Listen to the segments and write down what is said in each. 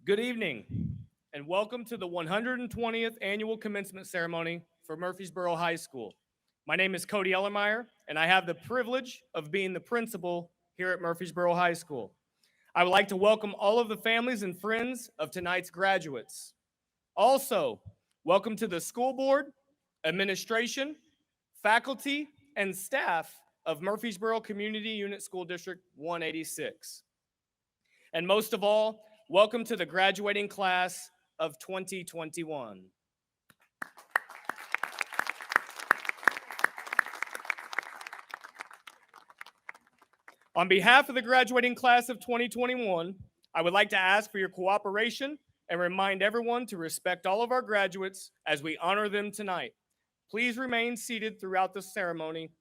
Good evening, and welcome to the 120th Annual Commencement Ceremony for Murfreesboro High School. My name is Cody Ellermeyer, and I have the privilege of being the principal here at Murfreesboro High School. I would like to welcome all of the families and friends of tonight's graduates. Also, welcome to the school board, administration, faculty, and staff of Murfreesboro Community Unit School District 186. And most of all, welcome to the graduating class of 2021. On behalf of the graduating class of 2021, I would like to ask for your cooperation and remind everyone to respect all of our graduates as we honor them tonight. Please remain seated throughout the ceremony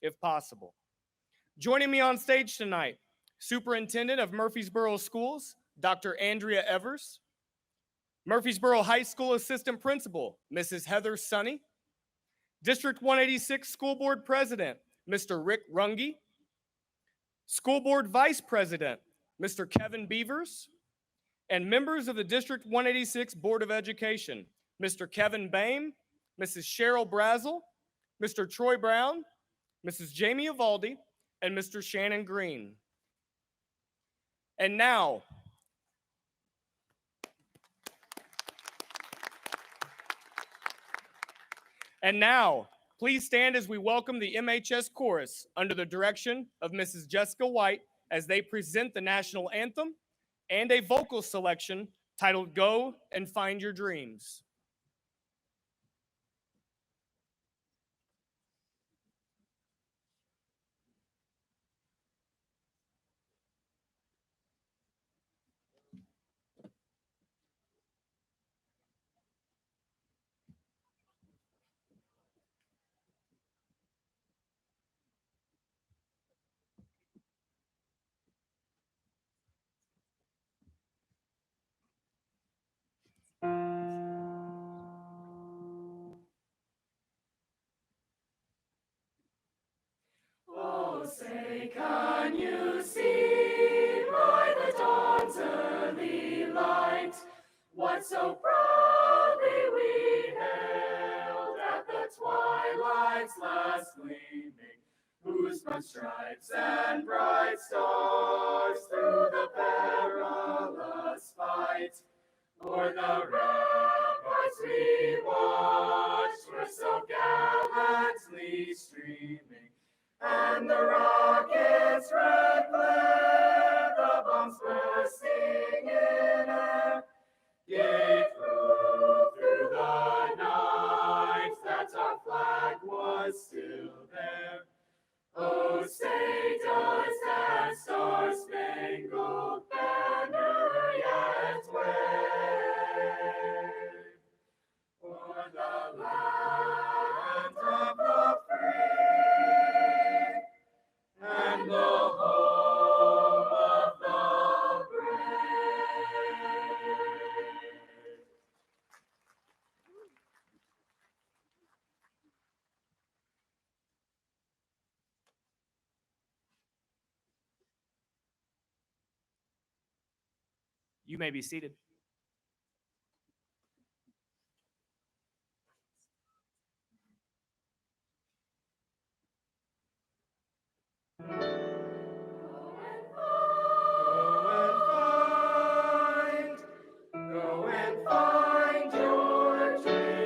if possible. Joining me on stage tonight, Superintendent of Murfreesboro Schools, Dr. Andrea Evers, Murfreesboro High School Assistant Principal, Mrs. Heather Sonny, District 186 School Board President, Mr. Rick Runge, School Board Vice President, Mr. Kevin Beavers, and members of the District 186 Board of Education, Mr. Kevin Boehm, Mrs. Cheryl Brazel, Mr. Troy Brown, Mrs. Jamie Evaldi, and Mr. Shannon Green. And now, please stand as we welcome the MHS Chorus under the direction of Mrs. Jessica White as they present the national anthem and a vocal selection titled Go and Find Your Dreams. Oh, say, can you see by the dawn's early light what so proudly we hailed at the twilight's last gleaming, whose broad stripes and bright stars through the perilous fight o'er the ramparts we watched were so gallantly streaming, and the rocket's red glare, the bombs bursting in air, gave proof through the night that our flag was still there. Oh, say does that star-spangled banner yet wave o'er the land of the free and the home of the brave? You may be seated. Go and find your dream.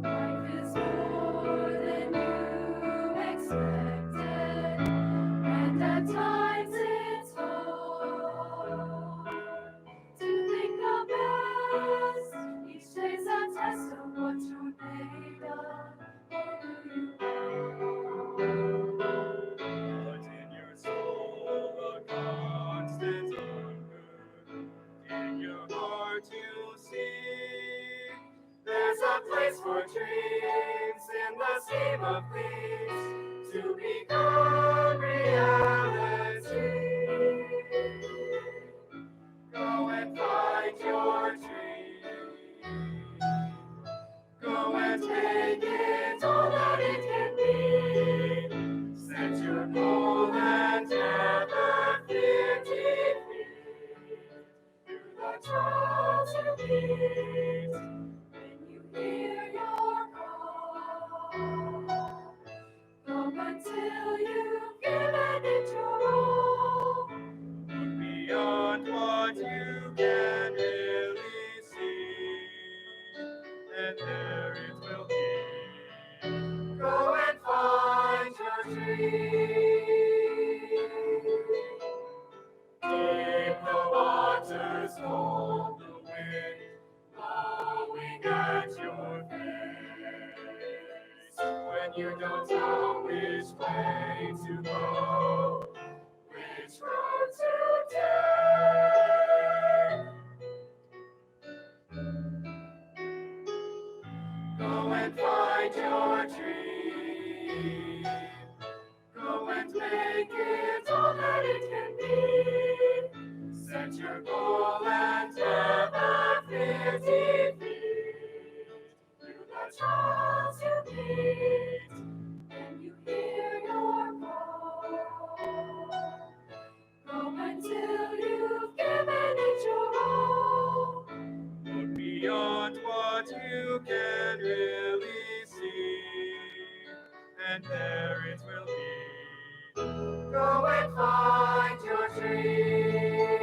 Life is more than you expected, and at times it's hard to think the best. Each day's a test of what you're made of, or who you are. But in your soul a constant hunger, in your heart you see there's a place for dreams in the scheme of things to become reality. Go and find your dream. Go and make it all that it can be. Set your goal and never fear. when you don't know which way to go, which road to take. Go and find your dream. Go and make it all that it can be. Set your goal and never fear defeat. Through the trials you meet, when you hear your call, go until you've given it your all. Look beyond what you can really see, and there it will be. Go and find your dream.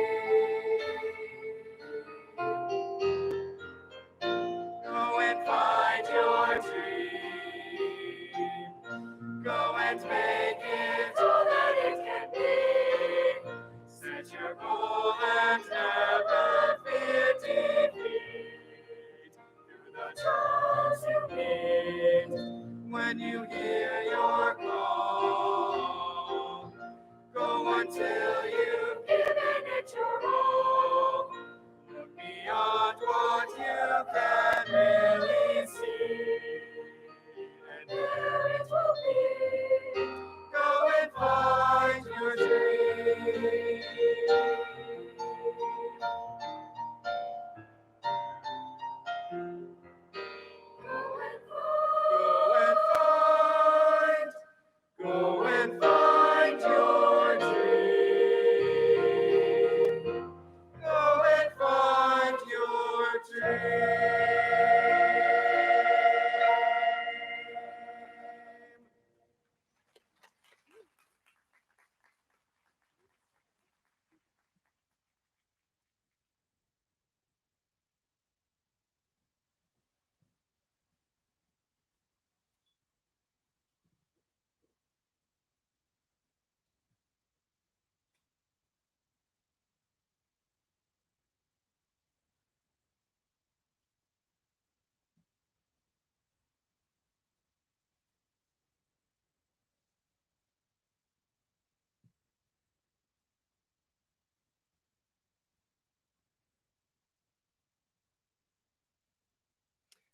Go and find your dream. Go and make it all that it can be. Set your goal and never fear defeat. Through the trials you meet, when you hear your call, go until you've given it your all. Look beyond what you can really see, and there it will be. Go and find your dream. Go and find your dream. Go and find your dream.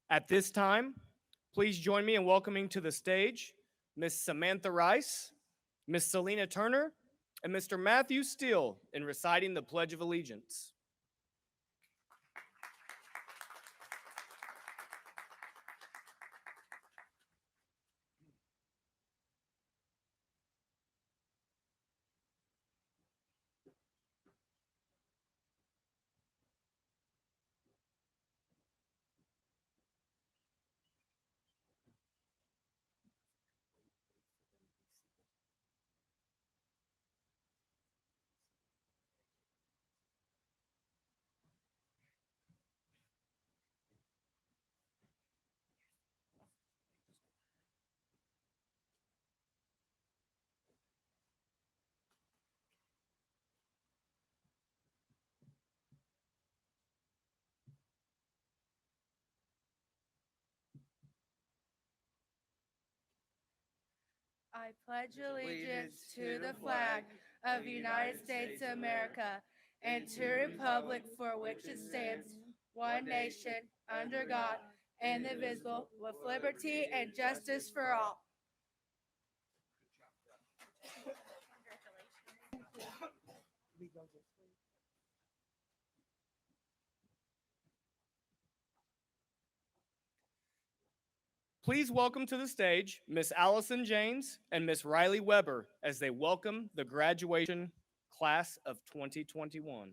At this time, please join me in welcoming to the stage Miss Samantha Rice, Miss Selena Turner, and Mr. Matthew Steele in reciting the Pledge of Allegiance. I pledge allegiance to the flag of the United States of America and to the republic for which it stands, one nation, under God, indivisible, with liberty and justice for all. Please welcome to the stage Miss Allison James and Miss Riley Weber as they welcome the graduation class of 2021.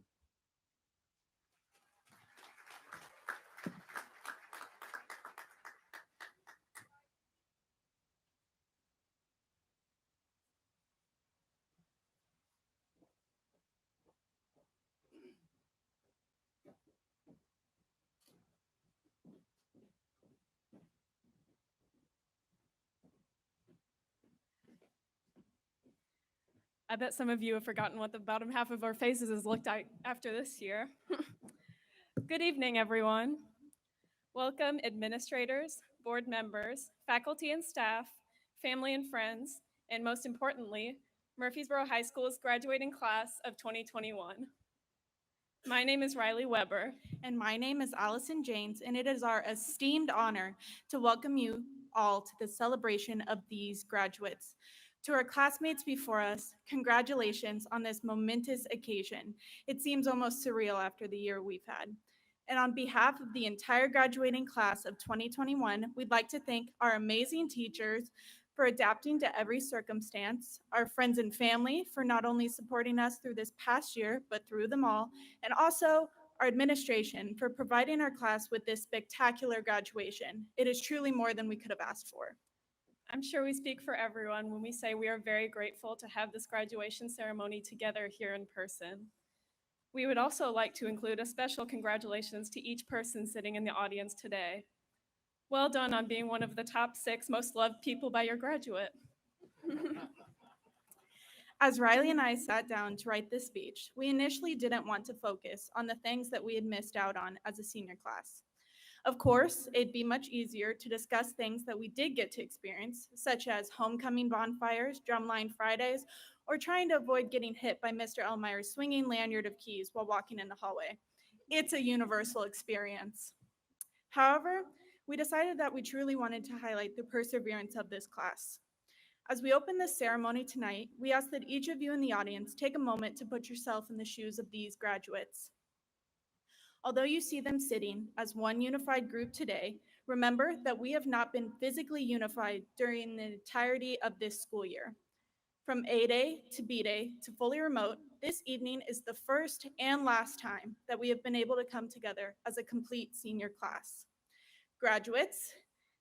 I bet some of you have forgotten what the bottom half of our faces has looked like after this year. Good evening, everyone. Welcome, administrators, board members, faculty and staff, family and friends, and most importantly, Murfreesboro High School's graduating class of 2021. My name is Riley Weber. And my name is Allison James, and it is our esteemed honor to welcome you all to the celebration of these graduates. To our classmates before us, congratulations on this momentous occasion. It seems almost surreal after the year we've had. And on behalf of the entire graduating class of 2021, we'd like to thank our amazing teachers for adapting to every circumstance, our friends and family for not only supporting us through this past year, but through them all, and also our administration for providing our class with this spectacular graduation. It is truly more than we could have asked for. I'm sure we speak for everyone when we say we are very grateful to have this graduation ceremony together here in person. We would also like to include a special congratulations to each person sitting in the audience today. Well done on being one of the top 6 most loved people by your graduate. As Riley and I sat down to write this speech, we initially didn't want to focus on the things that we had missed out on as a senior class. Of course, it'd be much easier to discuss things that we did get to experience, such as homecoming bonfires, drumline Fridays, or trying to avoid getting hit by Mr. Ellermeyer's swinging lanyard of keys while walking in the hallway. It's a universal experience. However, we decided that we truly wanted to highlight the perseverance of this class. As we open this ceremony tonight, we ask that each of you in the audience take a moment to put yourself in the shoes of these graduates. Although you see them sitting as one unified group today, remember that we have not been physically unified during the entirety of this school year. From A Day to B Day to fully remote, this evening is the first and last time that we have been able to come together as a complete senior class. Graduates,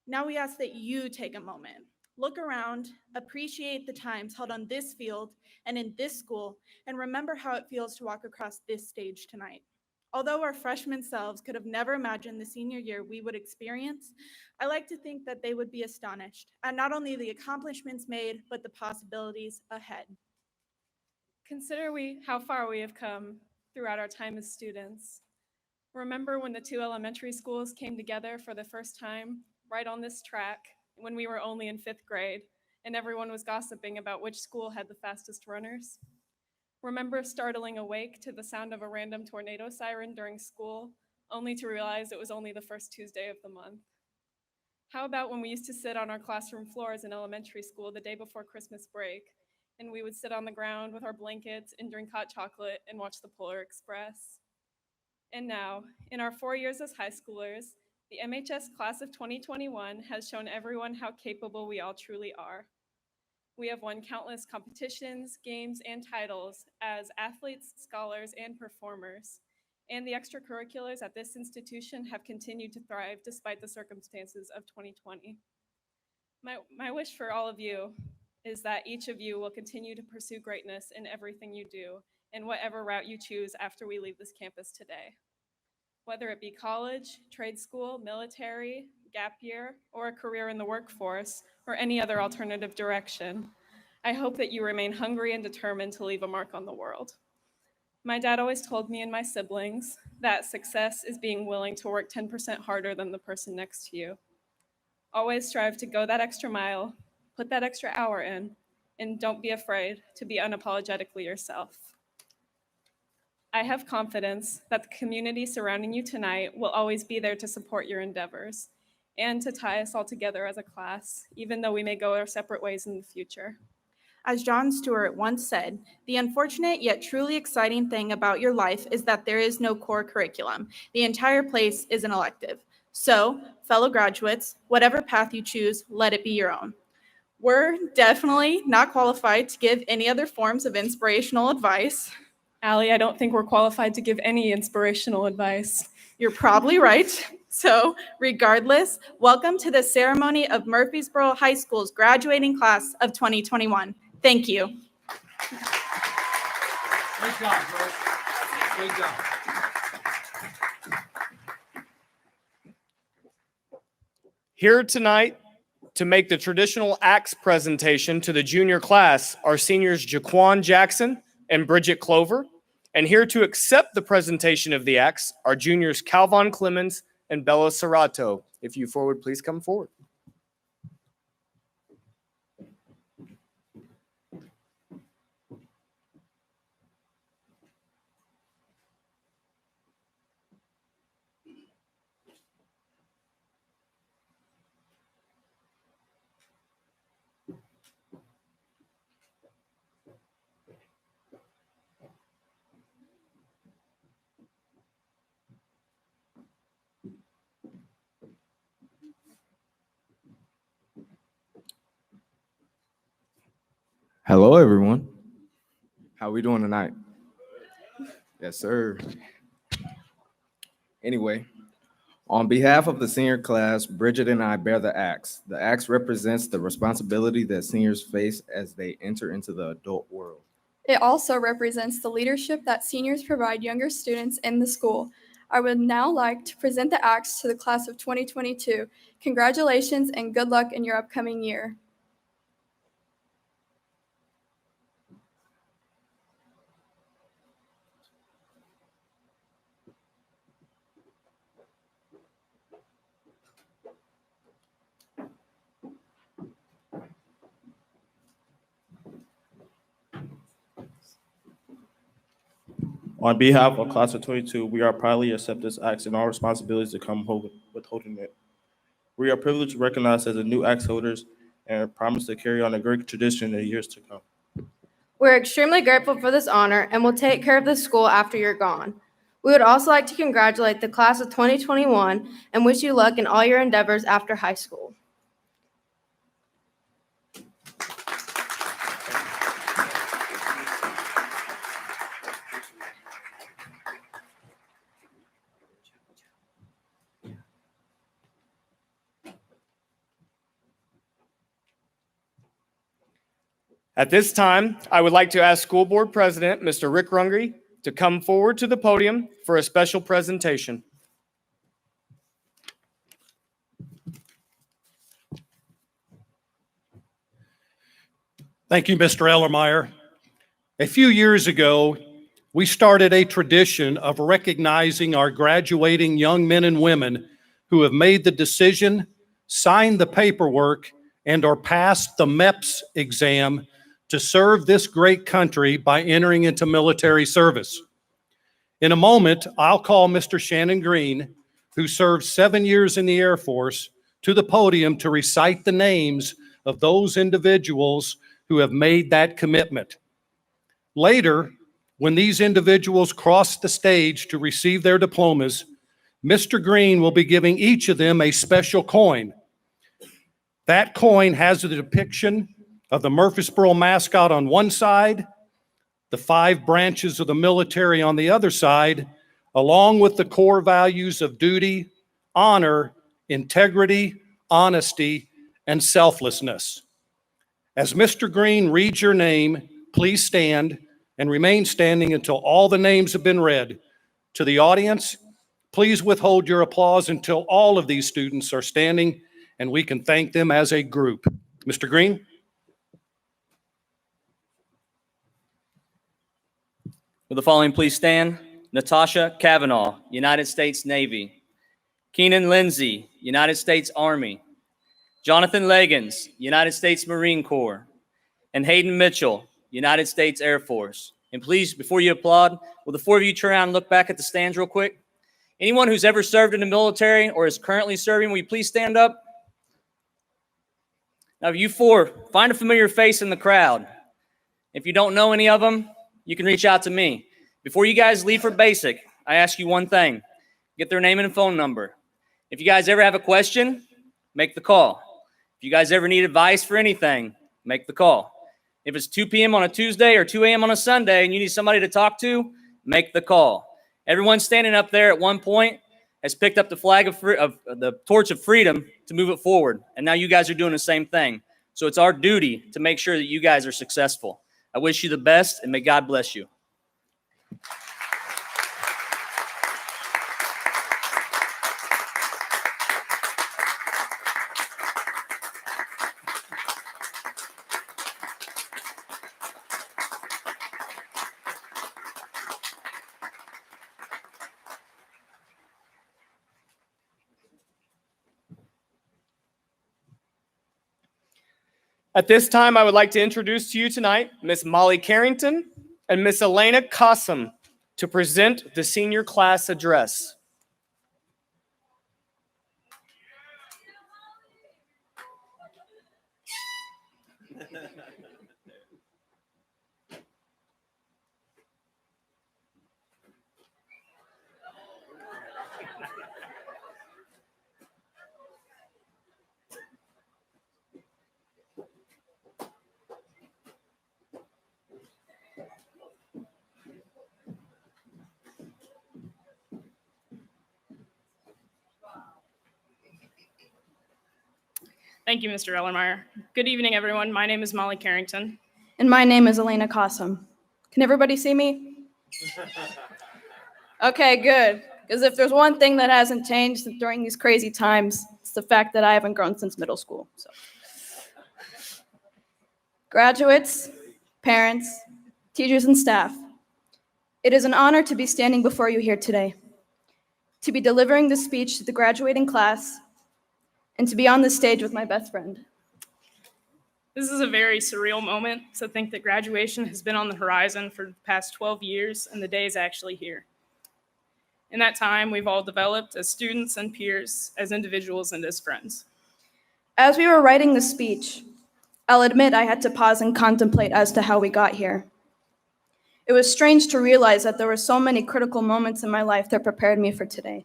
now we ask that you take a moment. Look around, appreciate the times held on this field and in this school, and remember how it feels to walk across this stage tonight. Although our freshman selves could have never imagined the senior year we would experience, I like to think that they would be astonished at not only the accomplishments made, but the possibilities ahead. Consider how far we have come throughout our time as students. Remember when the 2 elementary schools came together for the first time, right on this track, when we were only in 5th grade, and everyone was gossiping about which school had the fastest runners? Remember startling awake to the sound of a random tornado siren during school, only to realize it was only the first Tuesday of the month? How about when we used to sit on our classroom floors in elementary school the day before Christmas break, and we would sit on the ground with our blankets and drink hot chocolate and watch the Polar Express? And now, in our 4 years as high schoolers, the MHS class of 2021 has shown everyone how capable we all truly are. We have won countless competitions, games, and titles as athletes, scholars, and performers. And the extracurriculars at this institution have continued to thrive despite the circumstances of 2020. My wish for all of you is that each of you will continue to pursue greatness in everything you do, in whatever route you choose after we leave this campus today. Whether it be college, trade school, military, gap year, or a career in the workforce, or any other alternative direction, I hope that you remain hungry and determined to leave a mark on the world. My dad always told me and my siblings that success is being willing to work 10% harder than the person next to you. Always strive to go that extra mile, put that extra hour in, and don't be afraid to be unapologetically yourself. I have confidence that the community surrounding you tonight will always be there to support your endeavors and to tie us all together as a class, even though we may go our separate ways in the future. As Jon Stewart once said, the unfortunate yet truly exciting thing about your life is that there is no core curriculum. The entire place is an elective. So, fellow graduates, whatever path you choose, let it be your own. We're definitely not qualified to give any other forms of inspirational advice. Allie, I don't think we're qualified to give any inspirational advice. You're probably right. So, regardless, welcome to the ceremony of Murfreesboro High School's graduating class of 2021. Thank you. Great job, girls. Great job. Here tonight to make the traditional ACTS presentation to the junior class are seniors Jaquan Jackson and Bridget Clover. And here to accept the presentation of the ACTS are juniors Calvin Clemens and Bella Serrato. If you forward, please come forward. Hello, everyone. How we doing tonight? Yes, sir. Anyway, on behalf of the senior class, Bridget and I bear the axe. The axe represents the responsibility that seniors face as they enter into the adult world. It also represents the leadership that seniors provide younger students in the school. I would now like to present the axe to the class of 2022. Congratulations and good luck in your upcoming year. On behalf of Class of 22, we are proudly accept this axe and our responsibilities to come with holding it. We are privileged to recognize as the new axe holders and promise to carry on a great tradition in the years to come. We're extremely grateful for this honor and will take care of the school after you're gone. We would also like to congratulate the class of 2021 and wish you luck in all your endeavors after high school. At this time, I would like to ask School Board President, Mr. Rick Runge, to come forward to the podium for a special presentation. Thank you, Mr. Ellermeyer. A few years ago, we started a tradition of recognizing our graduating young men and women who have made the decision, signed the paperwork, and are passed the MEPS exam to serve this great country by entering into military service. In a moment, I'll call Mr. Shannon Green, who served 7 years in the Air Force, to the podium to recite the names of those individuals who have made that commitment. Later, when these individuals cross the stage to receive their diplomas, Mr. Green will be giving each of them a special coin. That coin has a depiction of the Murfreesboro mascot on one side, the 5 branches of the military on the other side, along with the core values of duty, honor, integrity, honesty, and selflessness. As Mr. Green reads your name, please stand and remain standing until all the names have been read. To the audience, please withhold your applause until all of these students are standing and we can thank them as a group. Mr. Green? Will the following please stand? Natasha Kavanaugh, United States Navy. Keenan Lindsay, United States Army. Jonathan Leggins, United States Marine Corps. And Hayden Mitchell, United States Air Force. And please, before you applaud, will the 4 of you turn around and look back at the stands real quick? Anyone who's ever served in the military or is currently serving, will you please stand up? Now, you 4, find a familiar face in the crowd. If you don't know any of them, you can reach out to me. Before you guys leave for basic, I ask you one thing. Get their name and phone number. If you guys ever have a question, make the call. If you guys ever need advice for anything, make the call. If it's 2 p.m. on a Tuesday or 2 a.m. on a Sunday and you need somebody to talk to, make the call. Everyone standing up there at one point has picked up the flag of the torch of freedom to move it forward. And now you guys are doing the same thing. So it's our duty to make sure that you guys are successful. I wish you the best and may God bless you. At this time, I would like to introduce to you tonight Miss Molly Carrington and Miss Elena Cossum to present the senior class address. Thank you, Mr. Ellermeyer. Good evening, everyone. My name is Molly Carrington. And my name is Elena Cossum. Can everybody see me? Okay, good. Because if there's one thing that hasn't changed during these crazy times, it's the fact that I haven't grown since middle school. So, graduates, parents, teachers, and staff, it is an honor to be standing before you here today, to be delivering this speech to the graduating class, and to be on the stage with my best friend. This is a very surreal moment to think that graduation has been on the horizon for the past 12 years and the day is actually here. In that time, we've all developed as students and peers, as individuals and as friends. As we were writing the speech, I'll admit I had to pause and contemplate as to how we got here. It was strange to realize that there were so many critical moments in my life that prepared me for today,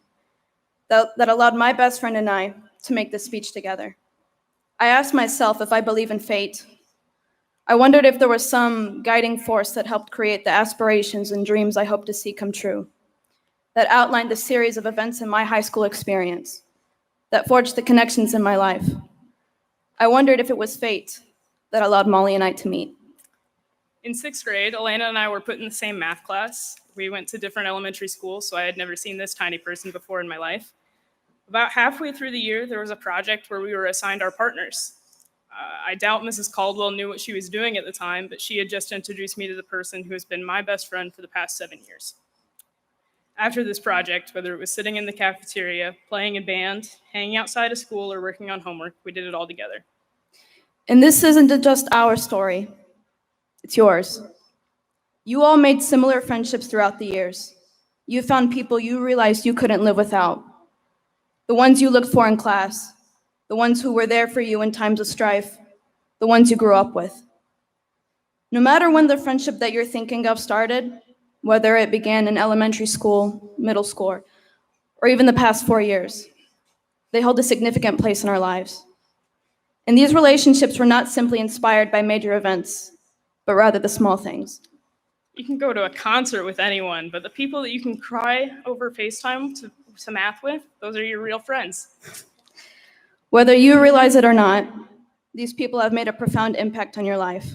that allowed my best friend and I to make this speech together. I asked myself if I believe in fate. I wondered if there was some guiding force that helped create the aspirations and dreams I hope to see come true, that outlined the series of events in my high school experience, that forged the connections in my life. I wondered if it was fate that allowed Molly and I to meet. In 6th grade, Elena and I were put in the same math class. We went to different elementary schools, so I had never seen this tiny person before in my life. About halfway through the year, there was a project where we were assigned our partners. I doubt Mrs. Caldwell knew what she was doing at the time, but she had just introduced me to the person who has been my best friend for the past 7 years. After this project, whether it was sitting in the cafeteria, playing in band, hanging outside of school, or working on homework, we did it all together. And this isn't just our story, it's yours. You all made similar friendships throughout the years. You found people you realized you couldn't live without. The ones you looked for in class, the ones who were there for you in times of strife, the ones you grew up with. No matter when the friendship that you're thinking of started, whether it began in elementary school, middle school, or even the past 4 years, they hold a significant place in our lives. And these relationships were not simply inspired by major events, but rather the small things. You can go to a concert with anyone, but the people that you can cry over FaceTime to math with, those are your real friends. Whether you realize it or not, these people have made a profound impact on your life.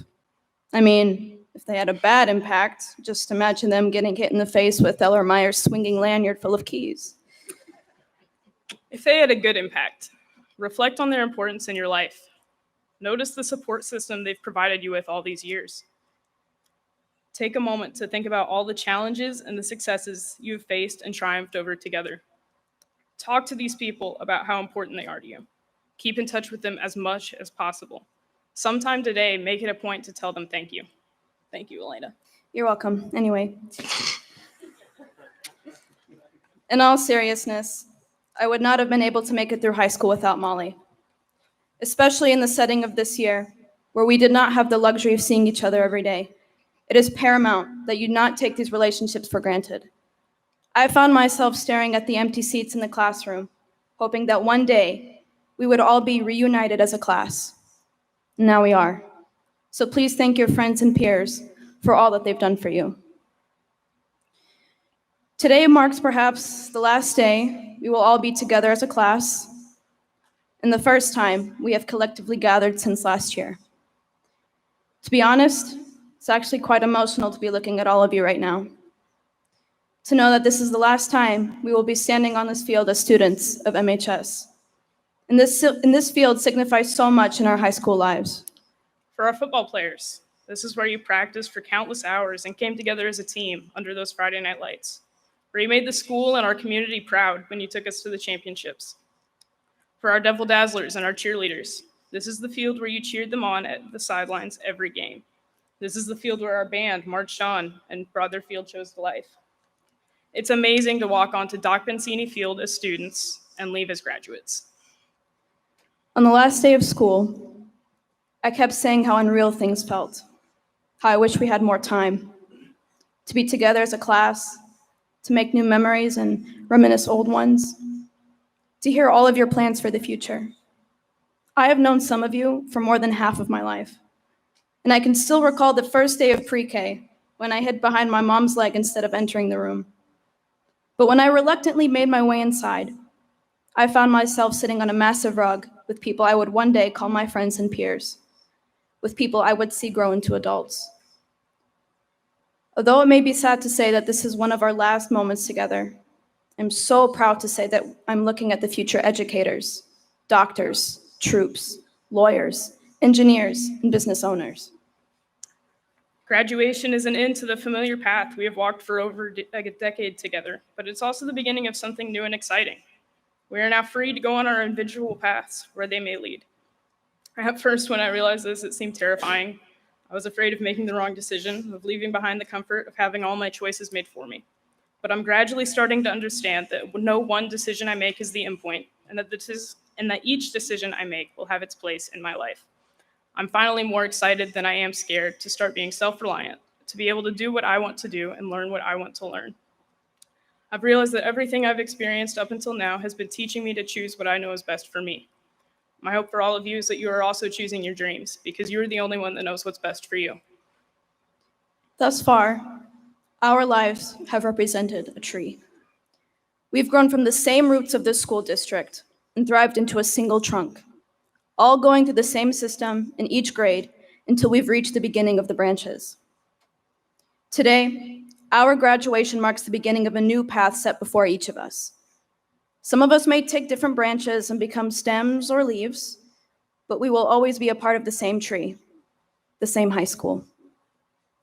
I mean, if they had a bad impact, just imagine them getting hit in the face with Ellermeyer's swinging lanyard full of keys. If they had a good impact, reflect on their importance in your life. Notice the support system they've provided you with all these years. Take a moment to think about all the challenges and the successes you've faced and triumphed over together. Talk to these people about how important they are to you. Keep in touch with them as much as possible. Sometime today, make it a point to tell them thank you. Thank you, Elena. You're welcome. Anyway. In all seriousness, I would not have been able to make it through high school without Molly, especially in the setting of this year, where we did not have the luxury of seeing each other every day. It is paramount that you not take these relationships for granted. I found myself staring at the empty seats in the classroom, hoping that one day we would all be reunited as a class. And now we are. So please thank your friends and peers for all that they've done for you. Today marks perhaps the last day we will all be together as a class, and the first time we have collectively gathered since last year. To be honest, it's actually quite emotional to be looking at all of you right now. To know that this is the last time we will be standing on this field as students of MHS. And this field signifies so much in our high school lives. For our football players, this is where you practiced for countless hours and came together as a team under those Friday night lights, where you made the school and our community proud when you took us to the championships. For our Devil Dazzlers and our cheerleaders, this is the field where you cheered them on at the sidelines every game. This is the field where our band marched on and brought their field shows to life. It's amazing to walk onto Doc Bensini Field as students and leave as graduates. On the last day of school, I kept saying how unreal things felt, how I wish we had more time to be together as a class, to make new memories and reminisce old ones, to hear all of your plans for the future. I have known some of you for more than half of my life, and I can still recall the first day of pre-K when I hid behind my mom's leg instead of entering the room. But when I reluctantly made my way inside, I found myself sitting on a massive rug with with people I would one day call my friends and peers, with people I would see grow into adults. Although it may be sad to say that this is one of our last moments together, I'm so proud to say that I'm looking at the future educators, doctors, troops, lawyers, engineers, and business owners. Graduation is an end to the familiar path we have walked for over a decade together, but it's also the beginning of something new and exciting. We are now free to go on our individual paths where they may lead. At first, when I realized this, it seemed terrifying. I was afraid of making the wrong decision, of leaving behind the comfort of having all my choices made for me. But I'm gradually starting to understand that no one decision I make is the endpoint, and that each decision I make will have its place in my life. I'm finally more excited than I am scared to start being self-reliant, to be able to do what I want to do and learn what I want to learn. I've realized that everything I've experienced up until now has been teaching me to choose what I know is best for me. My hope for all of you is that you are also choosing your dreams, because you're the only one that knows what's best for you. Thus far, our lives have represented a tree. We've grown from the same roots of this school district and thrived into a single trunk, all going through the same system in each grade until we've reached the beginning of the branches. Today, our graduation marks the beginning of a new path set before each of us. Some of us may take different branches and become stems or leaves, but we will always be a part of the same tree, the same high school.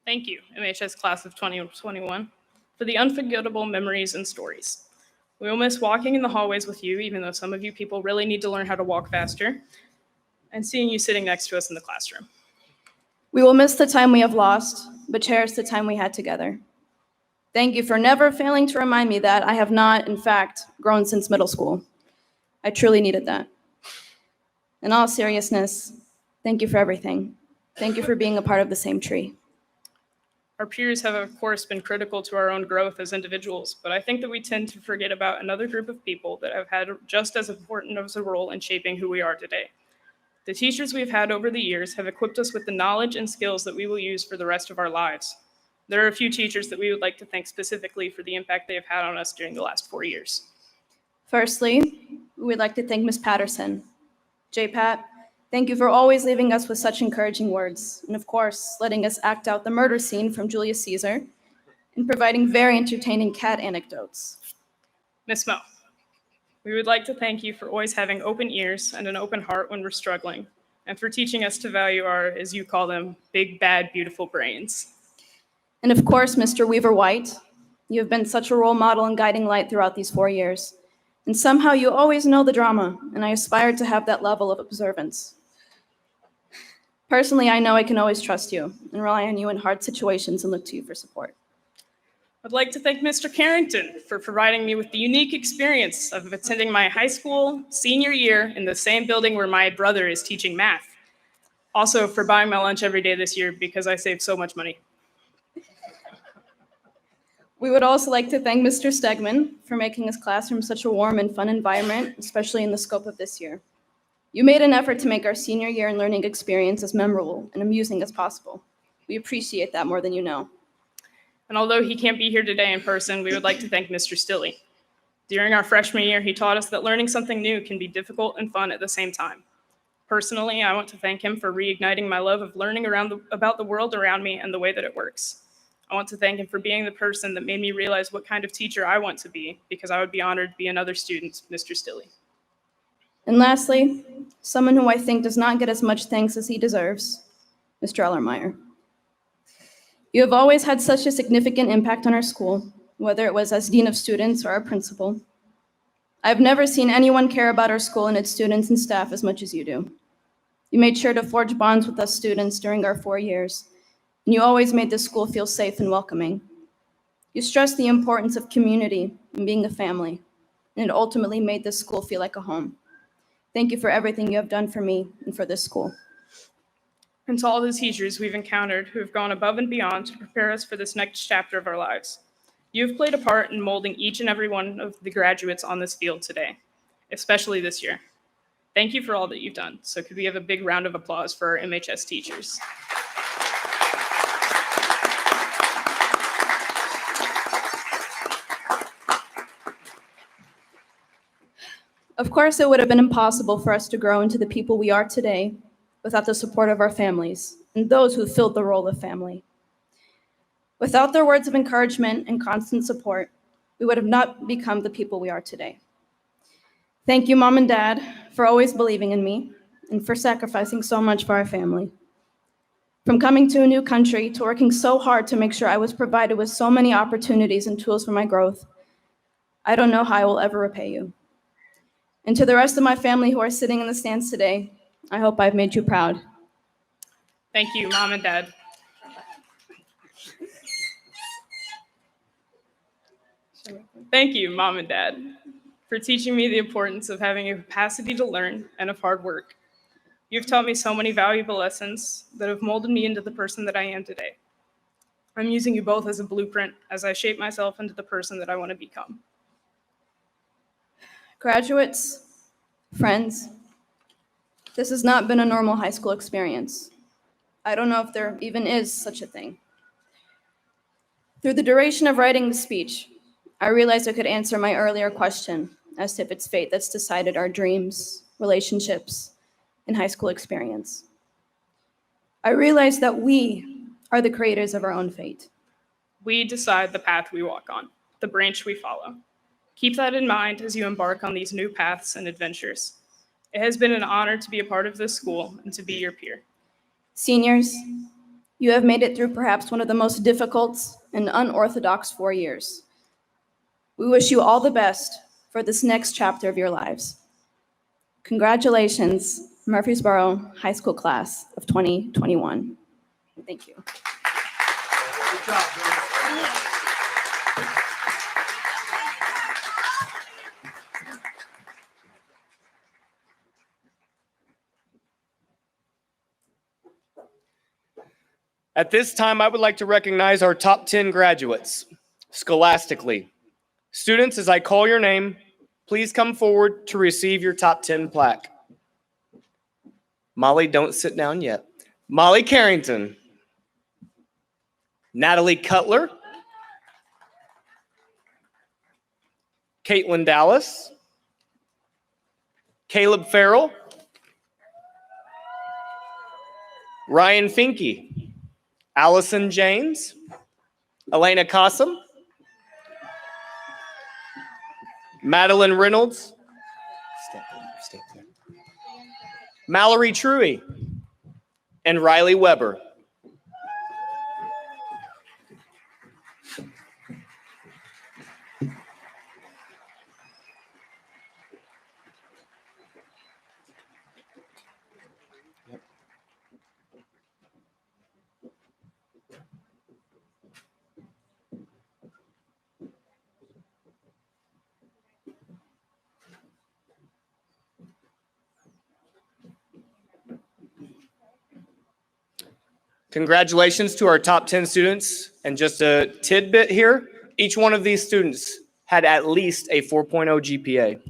Thank you, MHS Class of 2021, for the unforgettable memories and stories. We will miss walking in the hallways with you, even though some of you people really need to learn how to walk faster, and seeing you sitting next to us in the classroom. We will miss the time we have lost, but cherish the time we had together. Thank you for never failing to remind me that I have not, in fact, grown since middle school. I truly needed that. In all seriousness, thank you for everything. Thank you for being a part of the same tree. Our peers have, of course, been critical to our own growth as individuals, but I think that we tend to forget about another group of people that have had just as important of a role in shaping who we are today. The teachers we've had over the years have equipped us with the knowledge and skills that we will use for the rest of our lives. There are a few teachers that we would like to thank specifically for the impact they have had on us during the last 4 years. Firstly, we would like to thank Ms. Patterson. J-Pat, thank you for always leaving us with such encouraging words, and of course, letting us act out the murder scene from Julius Caesar, and providing very entertaining cat anecdotes. Ms. Mo, we would like to thank you for always having open ears and an open heart when we're struggling, and for teaching us to value our, as you call them, big, bad, beautiful brains. And of course, Mr. Weaver White, you have been such a role model and guiding light throughout these 4 years. And somehow you always know the drama, and I aspire to have that level of observance. Personally, I know I can always trust you and rely on you in hard situations and look to you for support. I'd like to thank Mr. Carrington for providing me with the unique experience of attending my high school senior year in the same building where my brother is teaching math. Also for buying my lunch every day this year because I saved so much money. We would also like to thank Mr. Stegman for making his classroom such a warm and fun environment, especially in the scope of this year. You made an effort to make our senior year and learning experience as memorable and amusing as possible. We appreciate that more than you know. And although he can't be here today in person, we would like to thank Mr. Stilley. During our freshman year, he taught us that learning something new can be difficult and fun at the same time. Personally, I want to thank him for reigniting my love of learning about the world around me and the way that it works. I want to thank him for being the person that made me realize what kind of teacher I want to be, because I would be honored to be another student, Mr. Stilley. And lastly, someone who I think does not get as much thanks as he deserves, Mr. Ellermeyer. You have always had such a significant impact on our school, whether it was as Dean of Students or our principal. I've never seen anyone care about our school and its students and staff as much as you do. You made sure to forge bonds with us students during our 4 years, and you always made this school feel safe and welcoming. You stressed the importance of community and being a family, and it ultimately made this school feel like a home. Thank you for everything you have done for me and for this school. And to all the teachers we've encountered who have gone above and beyond to prepare us for this next chapter of our lives. You have played a part in molding each and every one of the graduates on this field today, especially this year. Thank you for all that you've done. So could we have a big round of applause for our MHS teachers? Of course, it would have been impossible for us to grow into the people we are today without the support of our families and those who filled the role of family. Without their words of encouragement and constant support, we would have not become the people we are today. Thank you, Mom and Dad, for always believing in me and for sacrificing so much for our family. From coming to a new country to working so hard to make sure I was provided with so many opportunities and tools for my growth, I don't know how I will ever repay you. And to the rest of my family who are sitting in the stands today, I hope I've made you proud. Thank you, Mom and Dad. Thank you, Mom and Dad, for teaching me the importance of having a capacity to learn and of hard work. You've taught me so many valuable lessons that have molded me into the person that I am today. I'm using you both as a blueprint as I shape myself into the person that I want to become. Graduates, friends, this has not been a normal high school experience. I don't know if there even is such a thing. Through the duration of writing the speech, I realized I could answer my earlier question as to if it's fate that's decided our dreams, relationships, and high school experience. I realized that we are the creators of our own fate. We decide the path we walk on, the branch we follow. Keep that in mind as you embark on these new paths and adventures. It has been an honor to be a part of this school and to be your peer. Seniors, you have made it through perhaps one of the most difficult and unorthodox 4 years. We wish you all the best for this next chapter of your lives. Congratulations, Murfreesboro High School Class of 2021. Thank you. Good job, girls. At this time, I would like to recognize our top 10 graduates, scholastically. Students, as I call your name, please come forward to receive your top 10 plaque. Molly, don't sit down yet. Molly Carrington. Natalie Cutler. Caitlin Dallas. Caleb Farrell. Ryan Finke. Allison James. Elena Cossum. Madeline Reynolds. Stay there. Mallory Truey. And Riley Weber. Congratulations to our top 10 students. And just a tidbit here, each one of these students had at least a 4.0 GPA.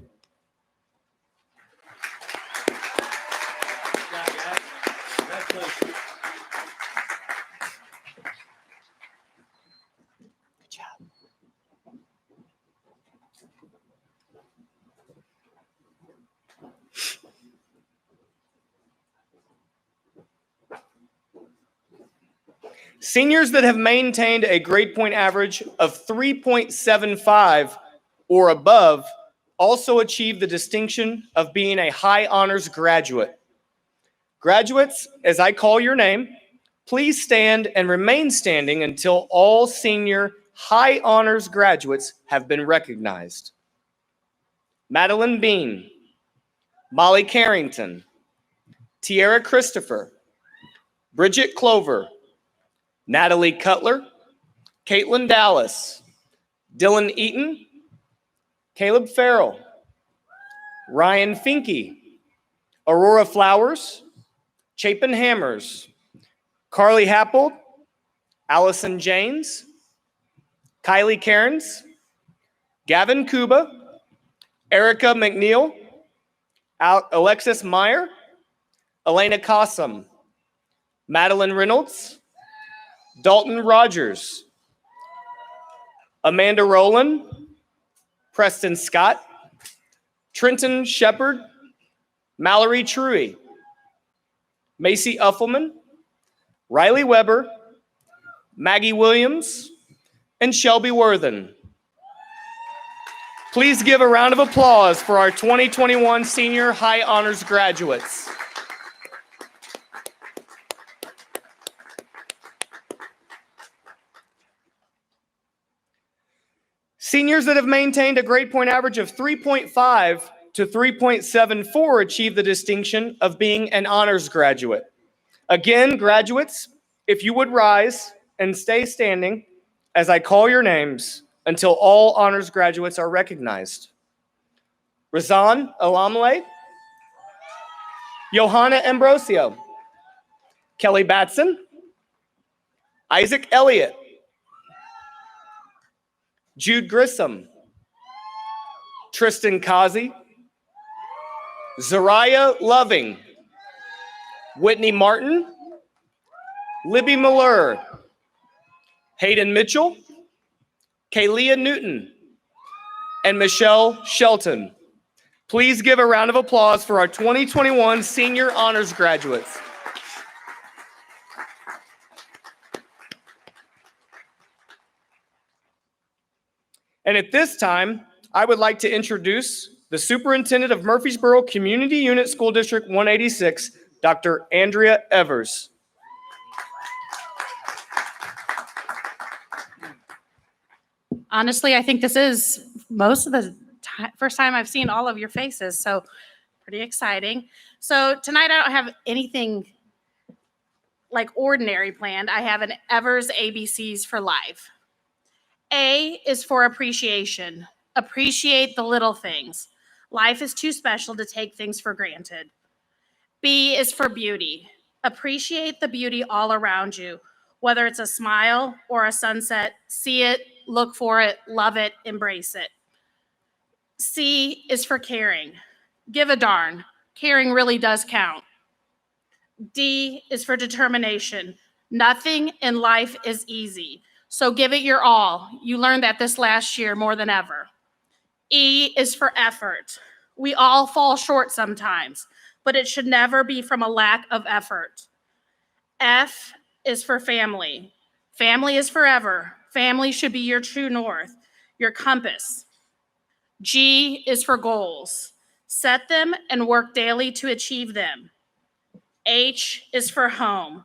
Good job. Seniors that have maintained a grade point average of 3.75 or above also achieve the distinction of being a high honors graduate. Graduates, as I call your name, please stand and remain standing until all senior high honors graduates have been recognized. Madeline Bean, Molly Carrington, Tiara Christopher, Bridget Clover, Natalie Cutler, Caitlin Dallas, Dylan Eaton, Caleb Farrell, Ryan Finke, Aurora Flowers, Chapin Hammers, Carly Happold, Allison James, Kylie Cairns, Gavin Kuba, Erica McNeil, Alexis Meyer, Elena Cossum, Madeline Reynolds, Dalton Rogers, Amanda Rowland, Preston Scott, Trenton Shepard, Mallory Truey, Macy Uffelman, Riley Weber, Maggie Williams, and Shelby Worthen. Please give a round of applause for our 2021 Senior High Honors graduates. Seniors that have maintained a grade point average of 3.5 to 3.74 achieve the distinction of being an honors graduate. Again, graduates, if you would rise and stay standing as I call your names until all honors graduates are recognized. Razan Alamle, Johanna Ambrosio, Kelly Batson, Isaac Elliott, Jude Grissom, Tristan Kazi, Zariah Loving, Whitney Martin, Libby Miller, Hayden Mitchell, Kaylia Newton, and Michelle Shelton. Please give a round of applause for our 2021 Senior Honors graduates. And at this time, I would like to introduce the Superintendent of Murfreesboro Community Unit School District 186, Dr. Andrea Evers. Honestly, I think this is most of the first time I've seen all of your faces, so pretty exciting. So tonight I don't have anything like ordinary planned. I have an Evers ABCs for life. A is for appreciation. Appreciate the little things. Life is too special to take things for granted. B is for beauty. Appreciate the beauty all around you, whether it's a smile or a sunset. See it, look for it, love it, embrace it. C is for caring. Give a darn. Caring really does count. D is for determination. Nothing in life is easy, so give it your all. You learned that this last year more than ever. E is for effort. We all fall short sometimes, but it should never be from a lack of effort. F is for family. Family is forever. Family should be your true north, your compass. G is for goals. Set them and work daily to achieve them. H is for home.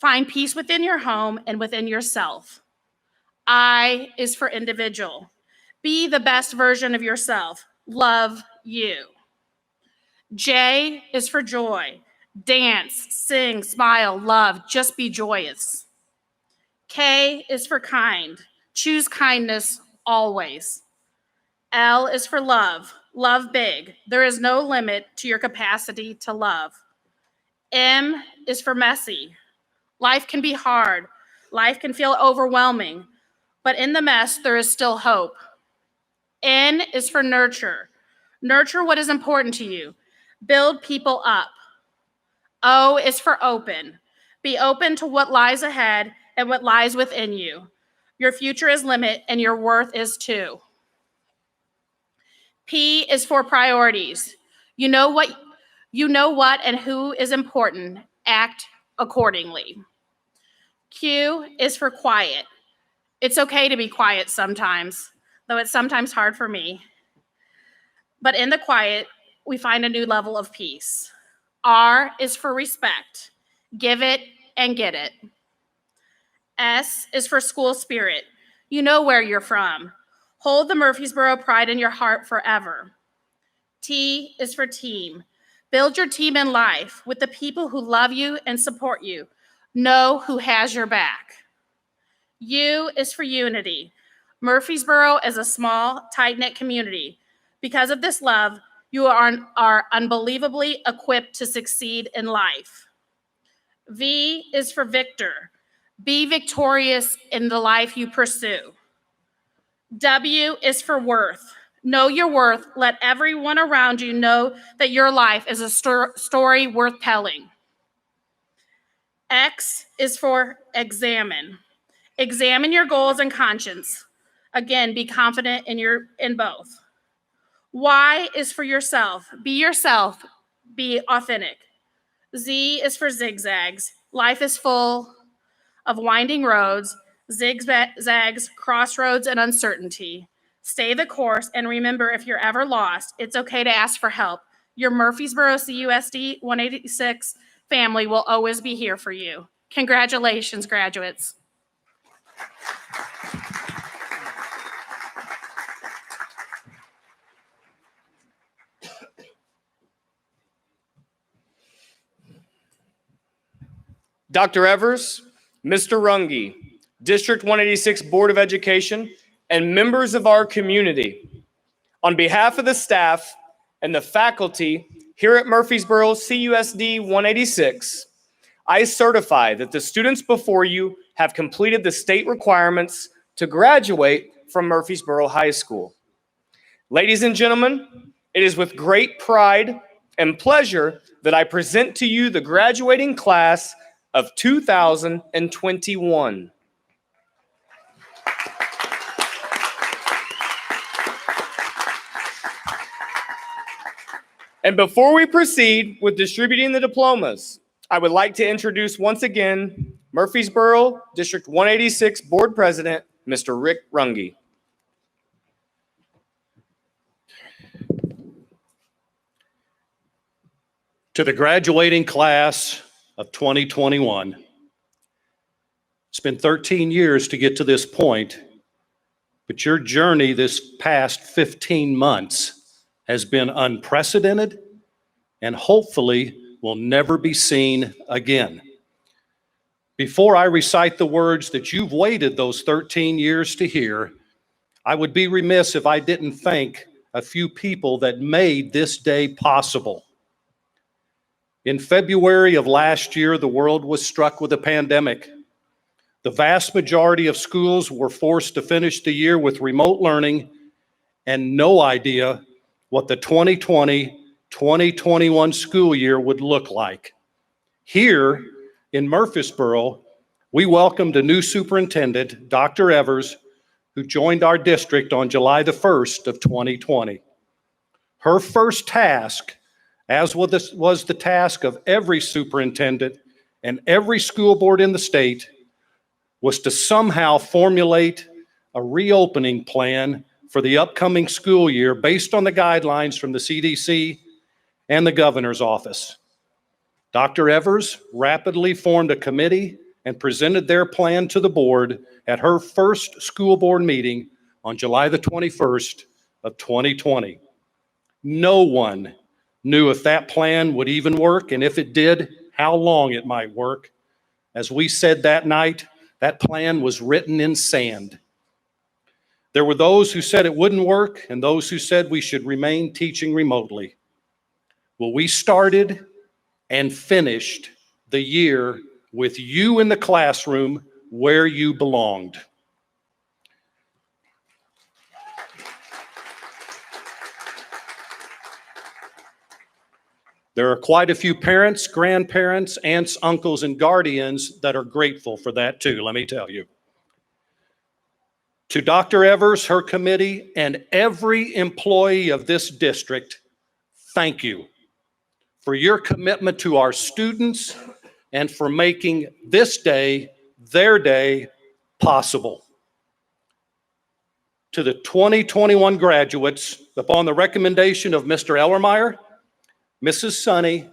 Find peace within your home and within yourself. I is for individual. Be the best version of yourself. Love you. J is for joy. Dance, sing, smile, love, just be joyous. K is for kind. Choose kindness always. L is for love. Love big. There is no limit to your capacity to love. M is for messy. Life can be hard. Life can feel overwhelming, but in the mess, there is still hope. N is for nurture. Nurture what is important to you. Build people up. O is for open. Be open to what lies ahead and what lies within you. Your future is limit and your worth is too. P is for priorities. You know what and who is important. Act accordingly. Q is for quiet. It's okay to be quiet sometimes, though it's sometimes hard for me. But in the quiet, we find a new level of peace. R is for respect. Give it and get it. S is for school spirit. You know where you're from. Hold the Murfreesboro pride in your heart forever. T is for team. Build your team in life with the people who love you and support you. Know who has your back. U is for unity. Murfreesboro is a small, tight-knit community. Because of this love, you are unbelievably equipped to succeed in life. V is for victor. Be victorious in the life you pursue. W is for worth. Know your worth. Let everyone around you know that your life is a story worth telling. X is for examine. Examine your goals and conscience. Again, be confident in both. Y is for yourself. Be yourself. Be authentic. Z is for zigzags. Life is full of winding roads, zigzags, crossroads, and uncertainty. Stay the course, and remember, if you're ever lost, it's okay to ask for help. Your Murfreesboro CUSD 186 family will always be here for you. Congratulations, graduates. Dr. Evers, Mr. Runge, District 186 Board of Education, and members of our community, on behalf of the staff and the faculty here at Murfreesboro CUSD 186, I certify that the students before you have completed the state requirements to graduate from Murfreesboro High School. Ladies and gentlemen, it is with great pride and pleasure that I present to you the graduating class of 2021. And before we proceed with distributing the diplomas, I would like to introduce once again Murfreesboro District 186 Board President, Mr. Rick Runge. To the graduating class of 2021. It's been 13 years to get to this point, but your journey this past 15 months has been unprecedented and hopefully will never be seen again. Before I recite the words that you've waited those 13 years to hear, I would be remiss if I didn't thank a few people that made this day possible. In February of last year, the world was struck with a pandemic. The vast majority of schools were forced to finish the year with remote learning and no idea what the 2020-2021 school year would look like. Here in Murfreesboro, we welcomed a new superintendent, Dr. Evers, who joined our district on July the 1st of 2020. Her first task, as was the task of every superintendent and every school board in the state, was to somehow formulate a reopening plan for the upcoming school year based on the guidelines from the CDC and the governor's office. Dr. Evers rapidly formed a committee and presented their plan to the board at her first school board meeting on July the 21st of 2020. No one knew if that plan would even work, and if it did, how long it might work. As we said that night, that plan was written in sand. There were those who said it wouldn't work and those who said we should remain teaching remotely. Well, we started and finished the year with you in the classroom where you belonged. There are quite a few parents, grandparents, aunts, uncles, and guardians that are grateful for that too, let me tell you. To Dr. Evers, her committee, and every employee of this district, thank you for your commitment to our students and for making this day, their day, possible. To the 2021 graduates, upon the recommendation of Mr. Ellermeyer, Mrs. Sonny,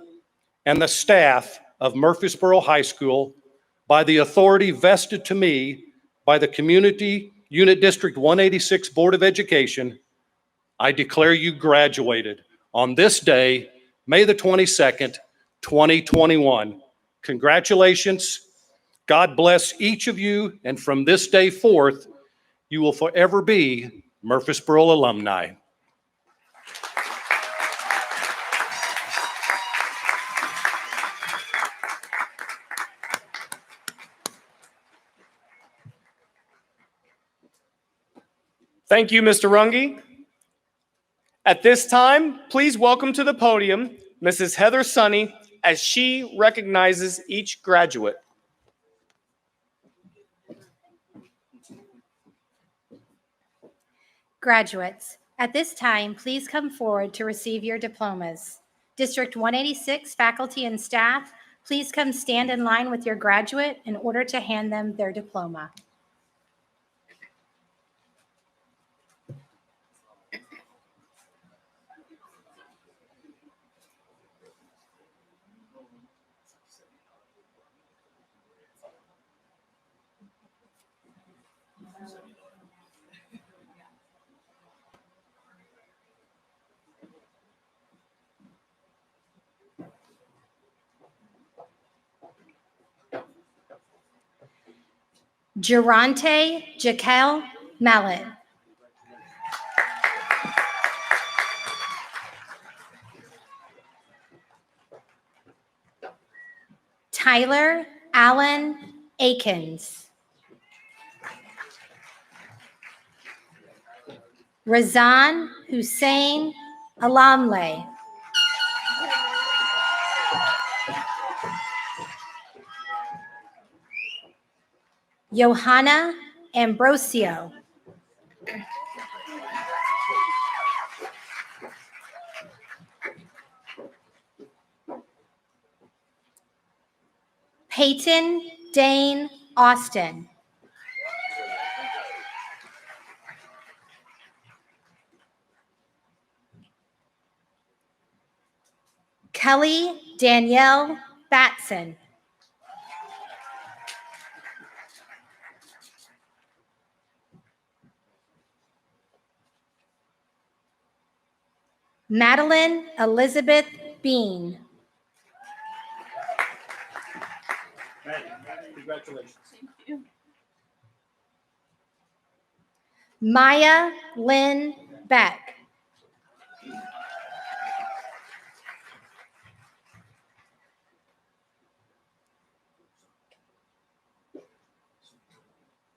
and the staff of Murfreesboro High School, by the authority vested to me by the Community Unit District 186 Board of Education, I declare you graduated on this day, May the 22nd, 2021. Congratulations. God bless each of you, and from this day forth, you will forever be Murfreesboro alumni. Thank you, Mr. Runge. At this time, please welcome to the podium Mrs. Heather Sonny as she recognizes each graduate. Graduates, At this time, please come forward to receive your diplomas. District 186 faculty and staff, please come stand in line with your graduate in order to hand them their diploma. Geronte Jaquel Mallet. Tyler Allen Akins. Razan Hussein Alamle. Johanna Ambrosio. Peyton Dane Austin. Kelly Danielle Batson. Madeline Elizabeth Bean. Congratulations. Maya Lynn Beck.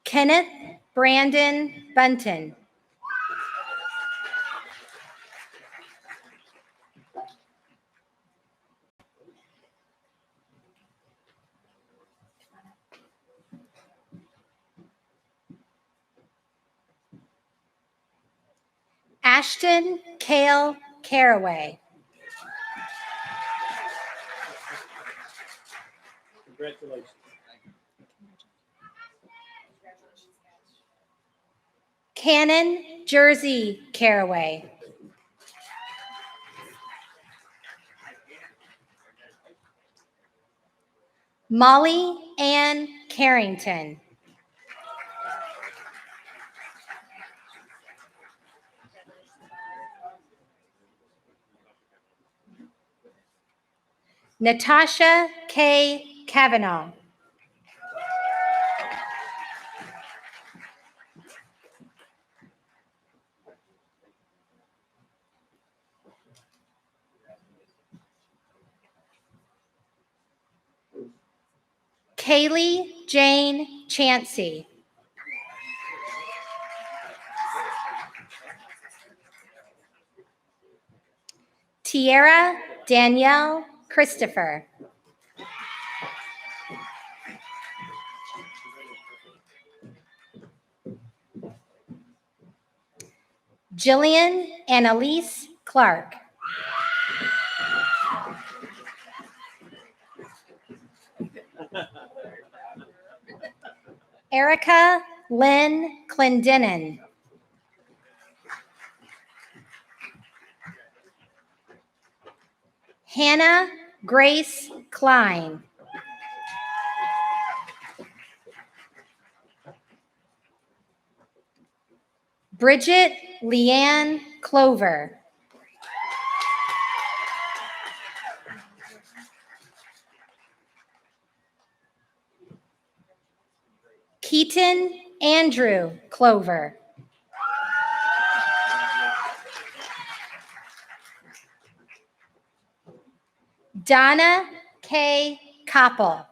Kenneth Brandon Bunton. Ashton Kale Caraway. Congratulations. Cannon Jersey Caraway. Molly Ann Carrington. Natasha K. Kavanaugh. Kaylee Jane Chansey. Tierra Danielle Christopher. Jillian Annalise Clark. Erica Lynn Clendenin. Hannah Grace Klein. Bridget Leanne Clover. Keaton Andrew Clover. Donna K. Koppel.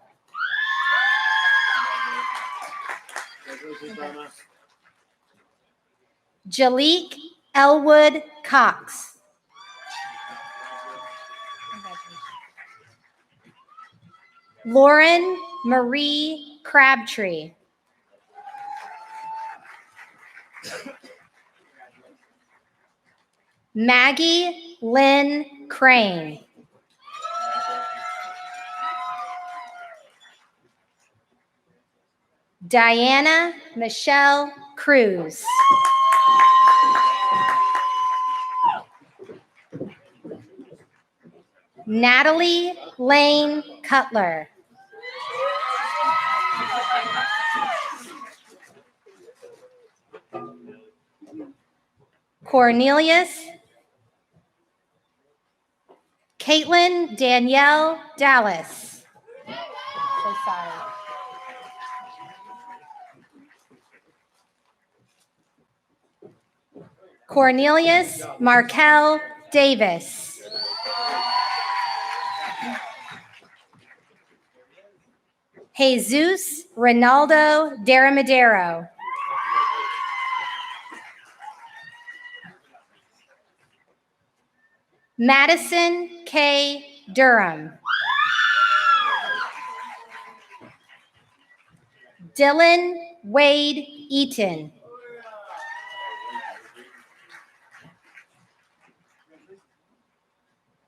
Jalik Elwood Cox. Lauren Marie Crabtree. Maggie Lynn Crane. Diana Michelle Cruz. Natalie Lane Cutler. Cornelius Caitlin Danielle Dallas. So sorry. Cornelius Markel Davis. Jesus Ronaldo Daramadero. Madison K. Durham. Dylan Wade Eaton.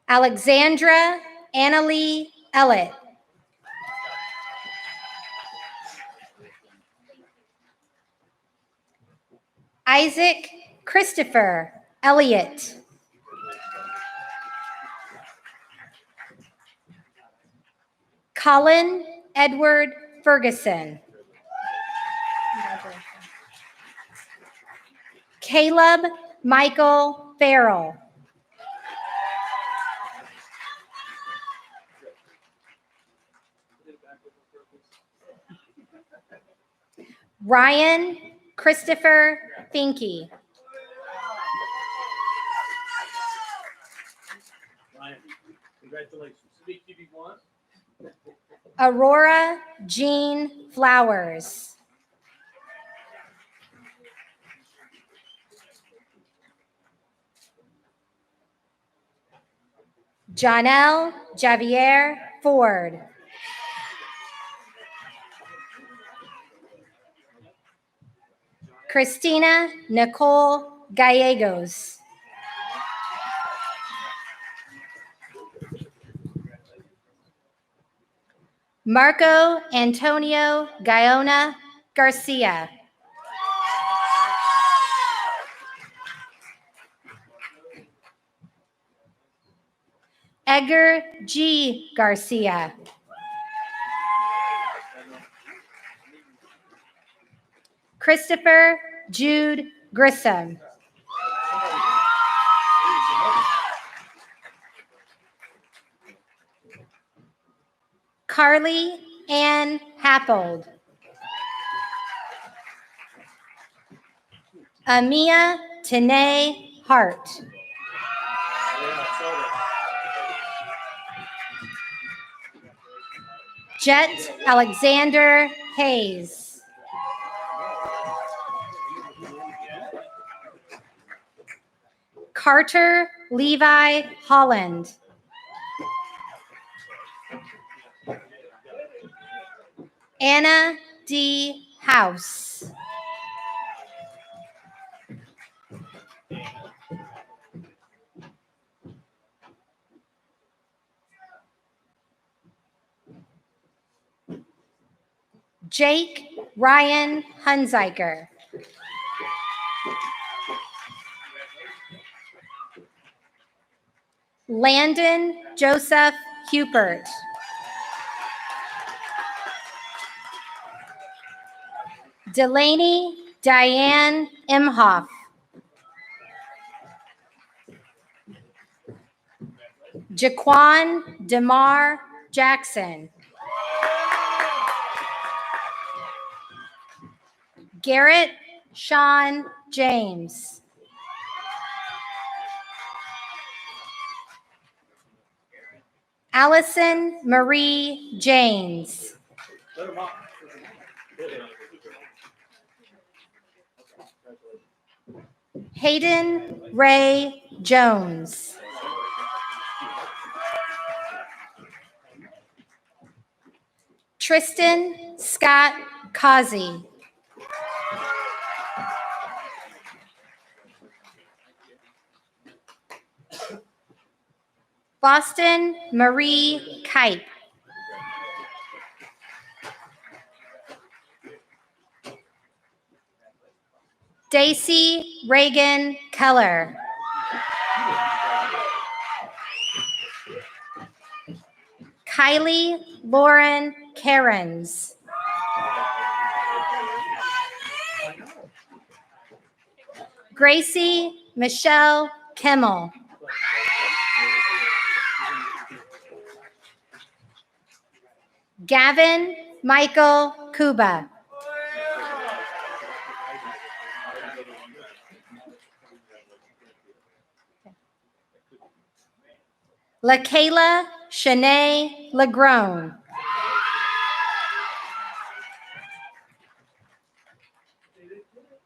Alexandra Annalie Ellett. Isaac Christopher Elliott. Colin Edward Ferguson. Caleb Michael Farrell. Ryan Christopher Finke. Ryan, congratulations. Speak if you want. Aurora Jean Flowers. Jonelle Javier Ford. Christina Nicole Gallegos. Marco Antonio Gaiona Garcia. Edgar G. Garcia. Christopher Jude Grissom. Carly Ann Happold. Amia Tanae Hart. Jet Alexander Hayes. Carter Levi Holland. Anna D. House. Jake Ryan Hunziker. Landon Joseph Hupert. Delaney Diane Imhoff. Jaquan DeMar Jackson. Garrett Sean James. Allison Marie James. Hayden Ray Jones. Tristan Scott Causey. Boston Marie Kipe. Daisy Reagan Keller. Kylie Lauren Cairns. Gracie Michelle Kimmel. Gavin Michael Kuba. LaKayla Shanae Lagrone.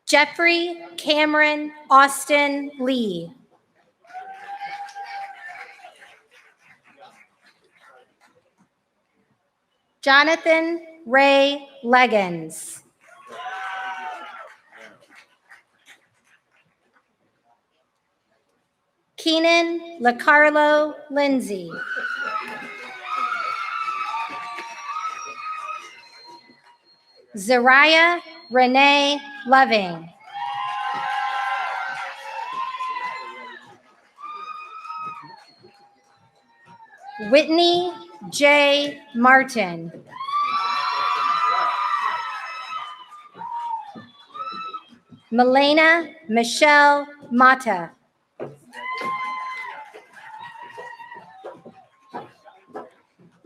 Jeffrey Cameron Austin Lee. Jonathan Ray Leggins. Keenan LaCarlo Lindsay. Zariah Renee Loving. Whitney J. Martin. Melena Michelle Mata.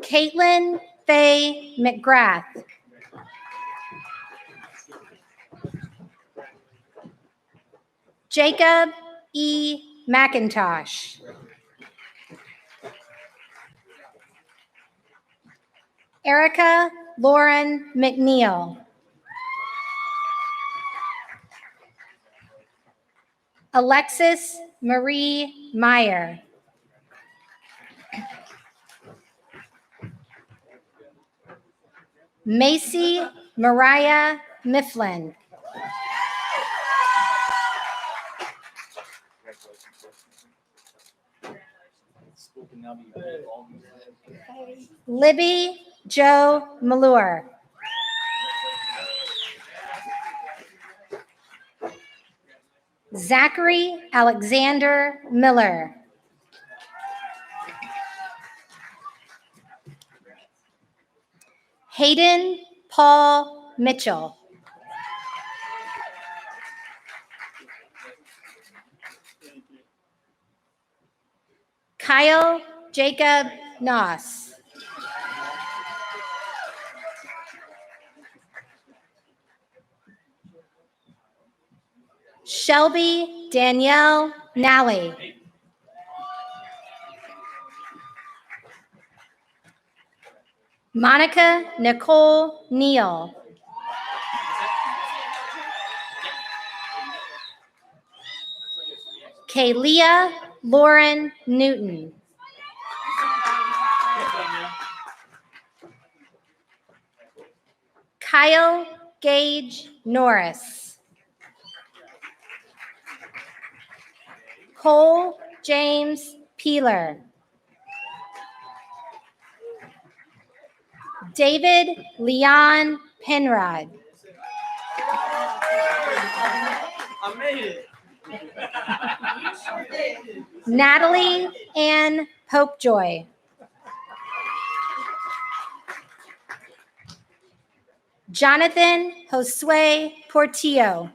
Caitlin Faye McGrath. Jacob E. McIntosh. Erica Lauren McNeil. Alexis Marie Meyer. Macy Mariah Mifflin. Libby Joe Malure. Zachary Alexander Miller. Hayden Paul Mitchell. Kyle Jacob Noss. Shelby Danielle Nally. Monica Nicole Neal. Kaylia Lauren Newton. Kyle Gage Norris. Cole James Peeler. David Leon Penrod. I made it. Natalie Ann Popejoy. Jonathan Josue Portillo.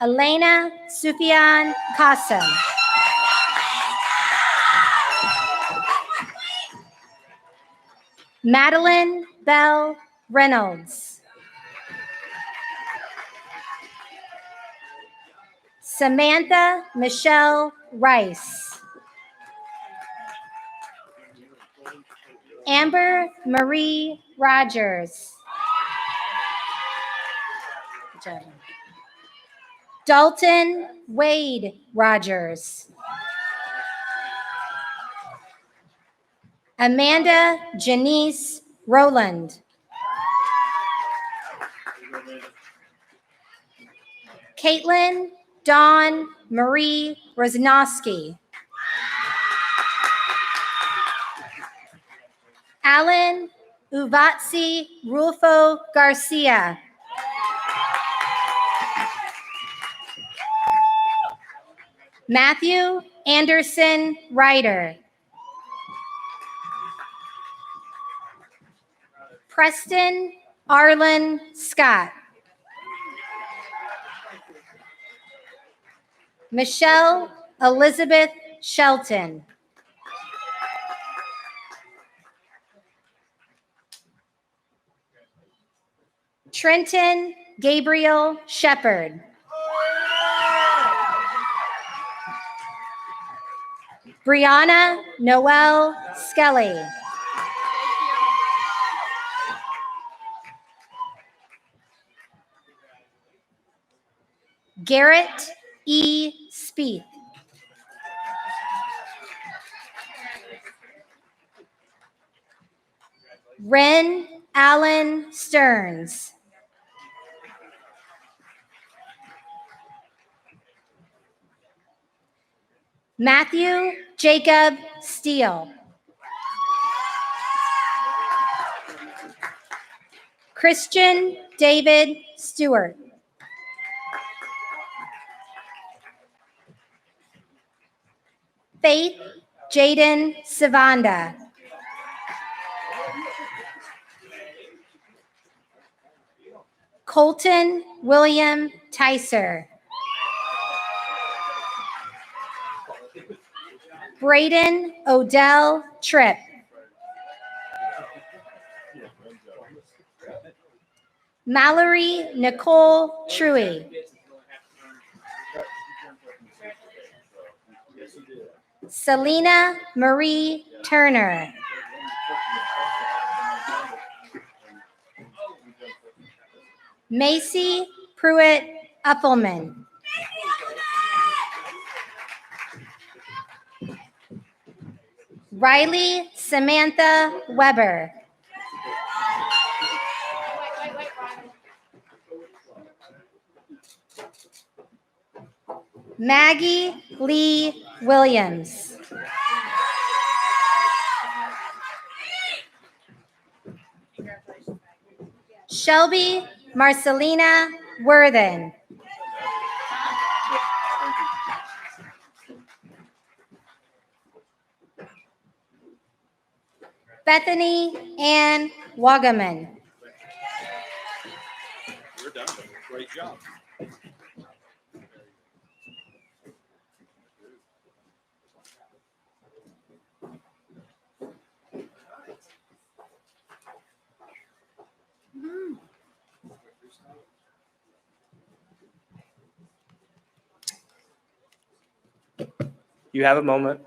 Elena Sufian Qasim. Madeline Bell Reynolds. Samantha Michelle Rice. Amber Marie Rogers. Dalton Wade Rogers. Amanda Janice Rowland. Caitlin Dawn Marie Rosnowski. Alan Uvatsi Rulfo Garcia. Matthew Anderson Ryder. Preston Arlen Scott. Michelle Elizabeth Shelton. Trenton Gabriel Shepard. Brianna Noel Skelly. Garrett E. Spieth. Ren Allen Stearns. Matthew Jacob Steele. Christian David Stewart. Faith Jaden Savanda. Colton William Tyser. Braden Odell Tripp. Mallory Nicole Truey. Selena Marie Turner. Macy Pruitt Uppelman. Riley Samantha Weber. Maggie Lee Williams. Shelby Marcelina Worthen. Bethany Ann Wagaman. You're done. Great job. You have a moment.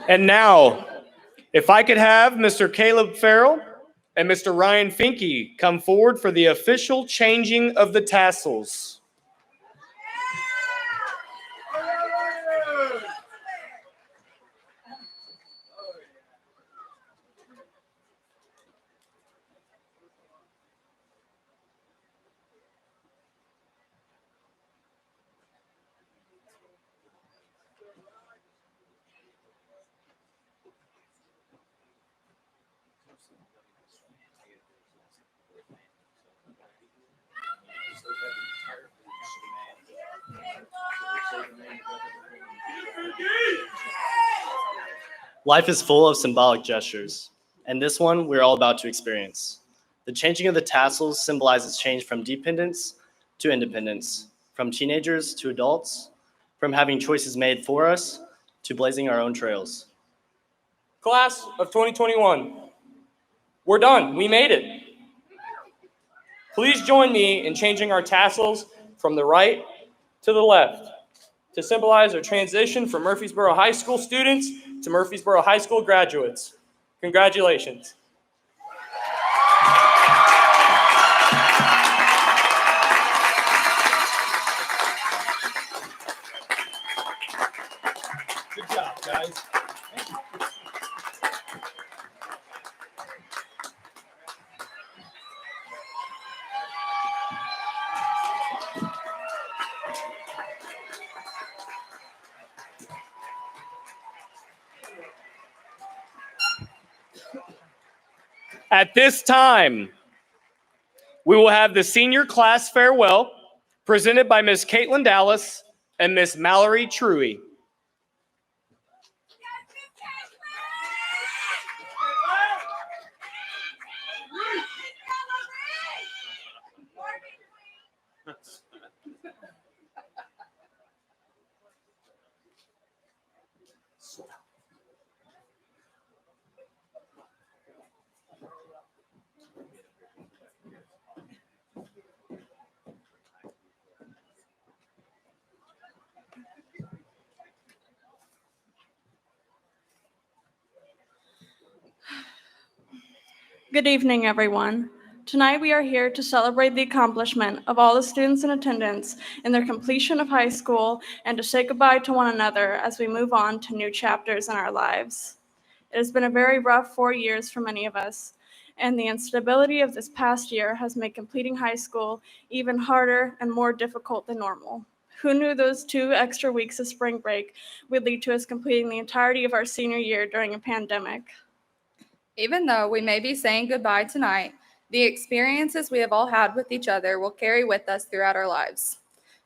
And now, if I could have Mr. Caleb Farrell and Mr. Ryan Finke come forward for the official changing of the tassels. Life is full of symbolic gestures, and this one we're all about to experience. The changing of the tassels symbolizes change from dependence to independence, from teenagers to adults, from having choices made for us to blazing our own trails. Class of 2021, we're done. We made it. Please join me in changing our tassels from the right to the left to symbolize our transition from Murfreesboro High School students to Murfreesboro High School graduates. Congratulations. Good job, guys. At this time, we will have the senior class farewell presented by Miss Caitlin Dallas and Miss Mallory Truey. Good evening, everyone. Tonight we are here to celebrate the accomplishment of all the students in attendance in their completion of high school and to say goodbye to one another as we move on to new chapters in our lives. It has been a very rough 4 years for many of us, and the instability of this past year has made completing high school even harder and more difficult than normal. Who knew those 2 extra weeks of spring break would lead to us completing the entirety of our senior year during a pandemic? Even though we may be saying goodbye tonight, the experiences we have all had with each other will carry with us throughout our lives.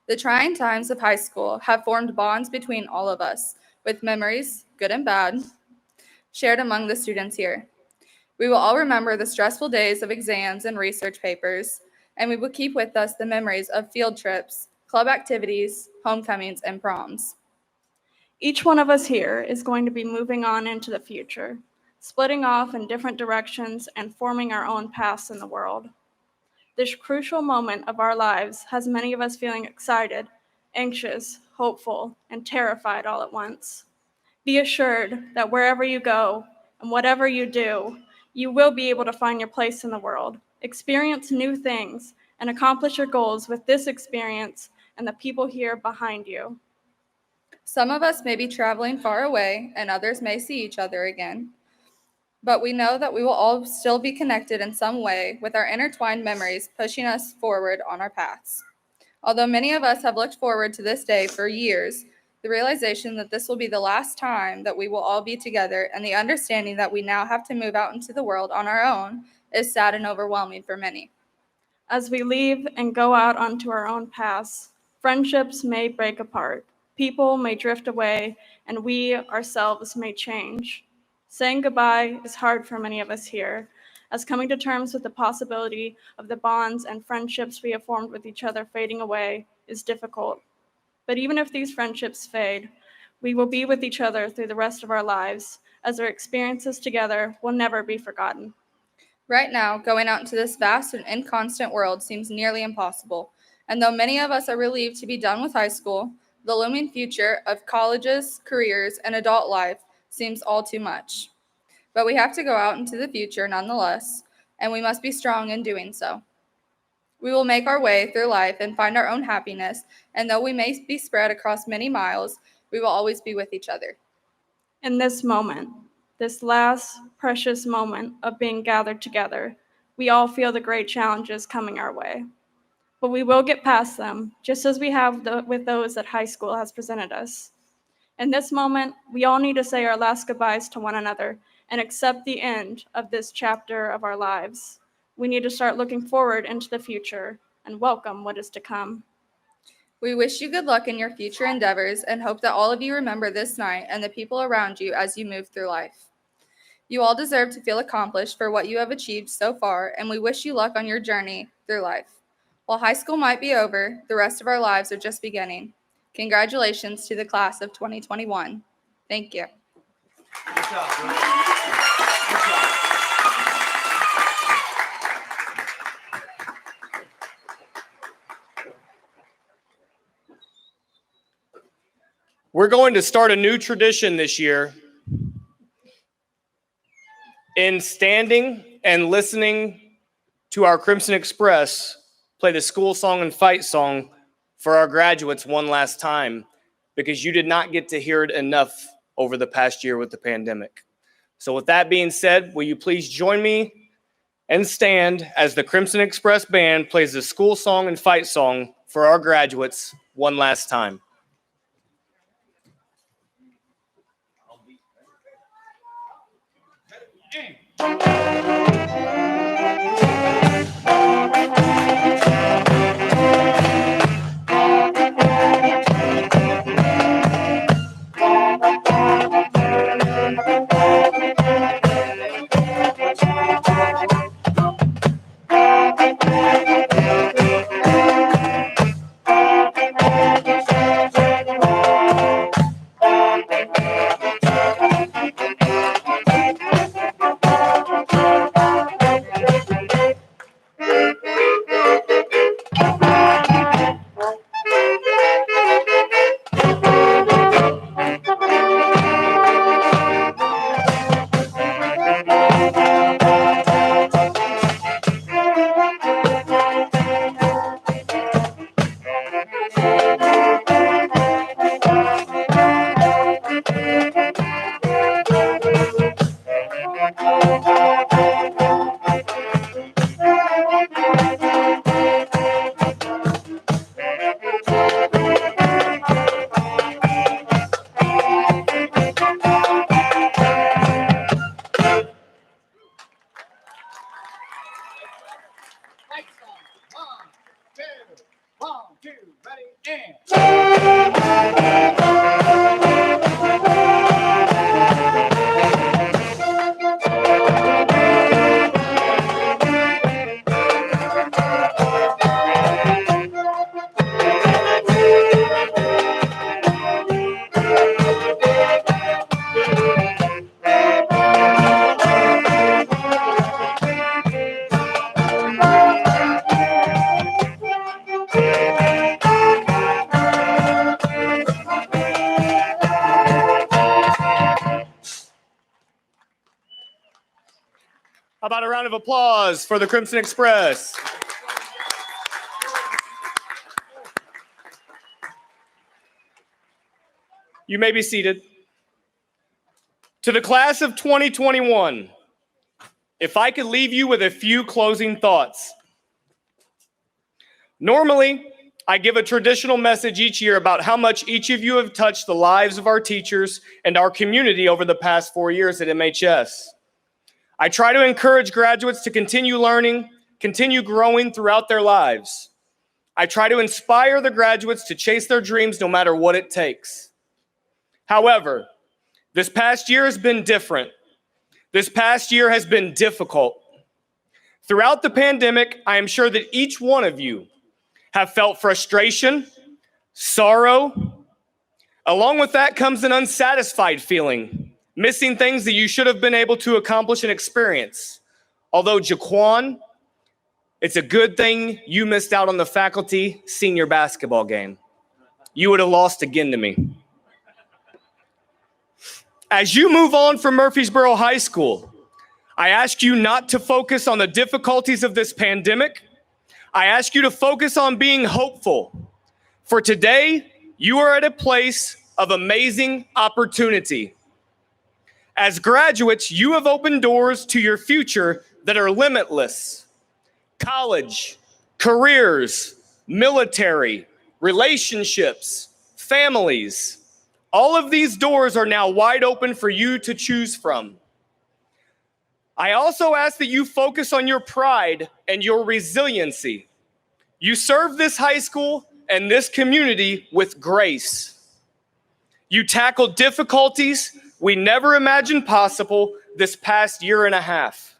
The trying times of high school have formed bonds between all of us, with memories, good and bad, shared among the students here. We will all remember the stressful days of exams and research papers, and we will keep with us the memories of field trips, club activities, homecomings, and proms. Each one of us here is going to be moving on into the future, splitting off in different directions and forming our own paths in the world. This crucial moment of our lives has many of us feeling excited, anxious, hopeful, and terrified all at once. Be assured that wherever you go and whatever you do, you will be able to find your place in the world, experience new things, and accomplish your goals with this experience and the people here behind you. Some of us may be traveling far away, and others may see each other again. But we know that we will all still be connected in some way with our intertwined memories pushing us forward on our paths. Although many of us have looked forward to this day for years, the realization that this will be the last time that we will all be together and the understanding that we now have to move out into the world on our own is sad and overwhelming for many. As we leave and go out onto our own paths, friendships may break apart, people may drift away, and we ourselves may change. Saying goodbye is hard for many of us here, as coming to terms with the possibility of the bonds and friendships we have formed with each other fading away is difficult. But even if these friendships fade, we will be with each other through the rest of our lives, as our experiences together will never be forgotten. Right now, going out into this vast and inconstant world seems nearly impossible, and though many of us are relieved to be done with high school, the looming future of colleges, careers, and adult life seems all too much. But we have to go out into the future nonetheless, and we must be strong in doing so. We will make our way through life and find our own happiness, and though we may be spread across many miles, we will always be with each other. In this moment, this last precious moment of being gathered together, we all feel the great challenges coming our way. But we will get past them, just as we have with those that high school has presented us. In this moment, we all need to say our last goodbyes to one another and accept the end of this chapter of our lives. We need to start looking forward into the future and welcome what is to come. We wish you good luck in your future endeavors and hope that all of you remember this night and the people around you as you move through life. You all deserve to feel accomplished for what you have achieved so far, and we wish you luck on your journey through life. While high school might be over, the rest of our lives are just beginning. Congratulations to the class of 2021. Thank you. Good job, bro. Good job. We're going to start a new tradition this year in standing and listening to our Crimson Express play the school song and fight song for our graduates one last time, because you did not get to hear it enough over the past year with the pandemic. So with that being said, will you please join me and stand as the Crimson Express band plays the school song and fight song for our graduates one last time. Hey. How about a round of applause for the Crimson Express? You may be seated. To the class of 2021, if I could leave you with a few closing thoughts. Normally, I give a traditional message each year about how much each of you have touched the lives of our teachers and our community over the past 4 years at MHS. I try to encourage graduates to continue learning, continue growing throughout their lives. I try to inspire the graduates to chase their dreams no matter what it takes. However, this past year has been different. This past year has been difficult. Throughout the pandemic, I am sure that each one of you have felt frustration, sorrow. Along with that comes an unsatisfied feeling, missing things that you should have been able to accomplish and experience. Although, Jaquan, it's a good thing you missed out on the faculty senior basketball game. You would have lost again to me. As you move on from Murfreesboro High School, I ask you not to focus on the difficulties of this pandemic. I ask you to focus on being hopeful. For today, you are at a place of amazing opportunity. As graduates, you have opened doors to your future that are limitless. College, careers, military, relationships, families. All of these doors are now wide open for you to choose from. I also ask that you focus on your pride and your resiliency. You serve this high school and this community with grace. You tackled difficulties we never imagined possible this past year and a half.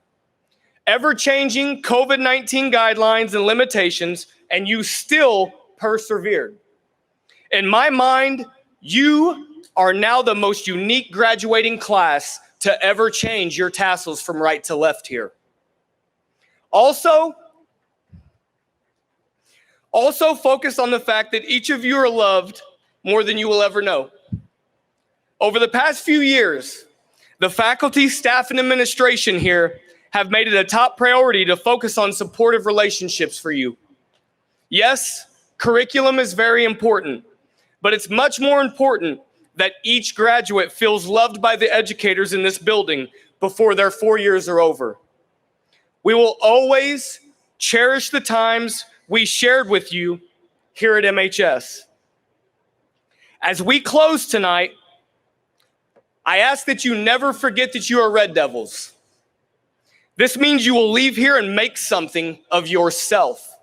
Ever-changing COVID-19 guidelines and limitations, and you still persevered. In my mind, you are now the most unique graduating class to ever change your tassels from right to left here. Also focus on the fact that each of you are loved more than you will ever know. Over the past few years, the faculty, staff, and administration here have made it a top priority to focus on supportive relationships for you. Yes, curriculum is very important, but it's much more important that each graduate feels loved by the educators in this building before their 4 years are over. We will always cherish the times we shared with you here at MHS. As we close tonight, I ask that you never forget that you are Red Devils. This means you will leave here and make something of yourself.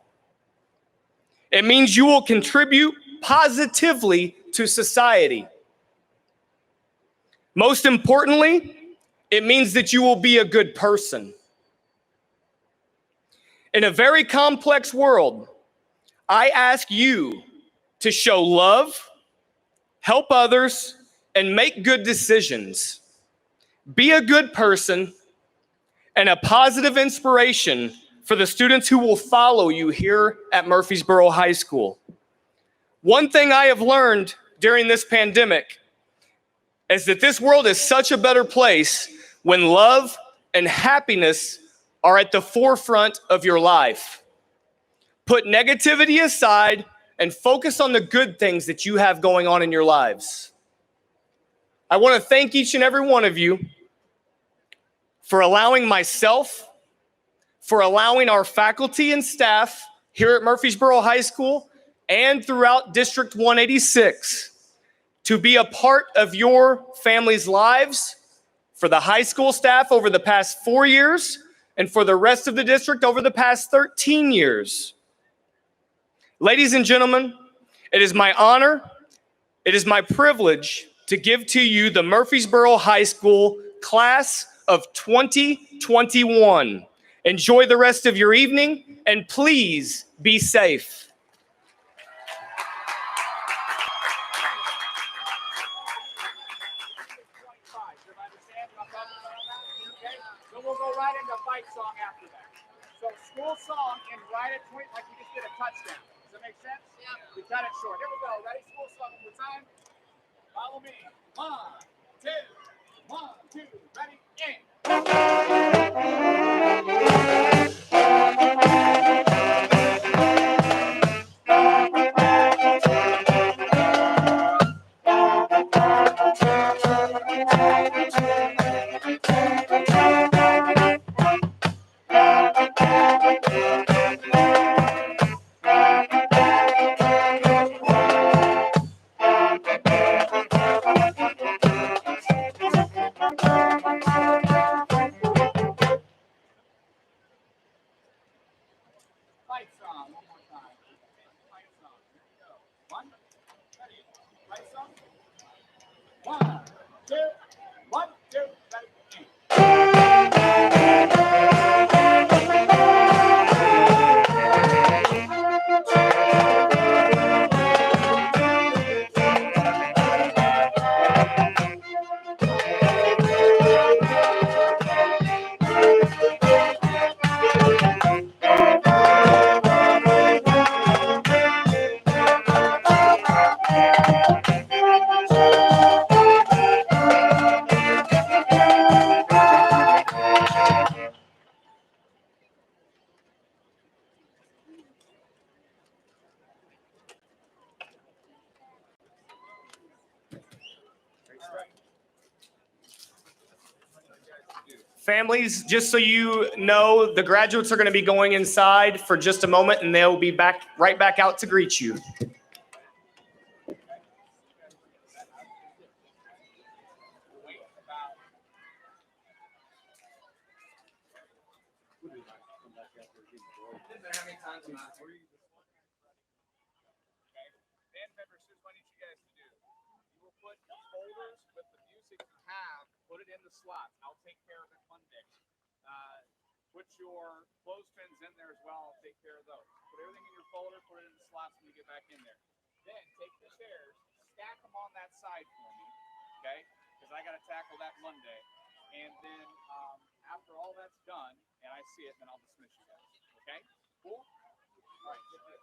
It means you will contribute positively to society. Most importantly, it means that you will be a good person. In a very complex world, I ask you to show love, help others, and make good decisions. Be a good person and a positive inspiration for the students who will follow you here at Murfreesboro High School. One thing I have learned during this pandemic is that this world is such a better place when love and happiness are at the forefront of your life. Put negativity aside and focus on the good things that you have going on in your lives. I want to thank each and every one of you for allowing myself, for allowing our faculty and staff here at Murfreesboro High School and throughout District 186 to be a part of your family's lives, for the high school staff over the past 4 years, and for the rest of the district over the past 13 years. Ladies and gentlemen, it is my honor, it is my privilege to give to you the Murfreesboro High School Class of 2021. Enjoy the rest of your evening, and please be safe. So we'll go right into fight song after that. So school song and right at point like we just did a touchdown. Does that make sense? Yeah. We cut it short. Here we go. Ready? School song one more time. Follow me. 1, 2, 1, 2. Ready? Aim. Fight song one more time. Fight song. Here we go. 1. Ready? Fight song. 1, 2, 1, 2. Ready? Aim. Families, just so you know, the graduates are going to be going inside for just a moment, and they'll be right back out to greet you. Band members, here's what I need you guys to do. You will put folders with the music you have, put it in the slots. I'll take care of it Monday. Put your clothespins in there as well. I'll take care of those. Put everything in your folder, put it in the slots when you get back in there. Then take the chairs, stack them on that side for me, okay? Because I got to tackle that Monday. And then after all that's done and I see it, then I'll dismiss you guys, okay? Cool? All right, good.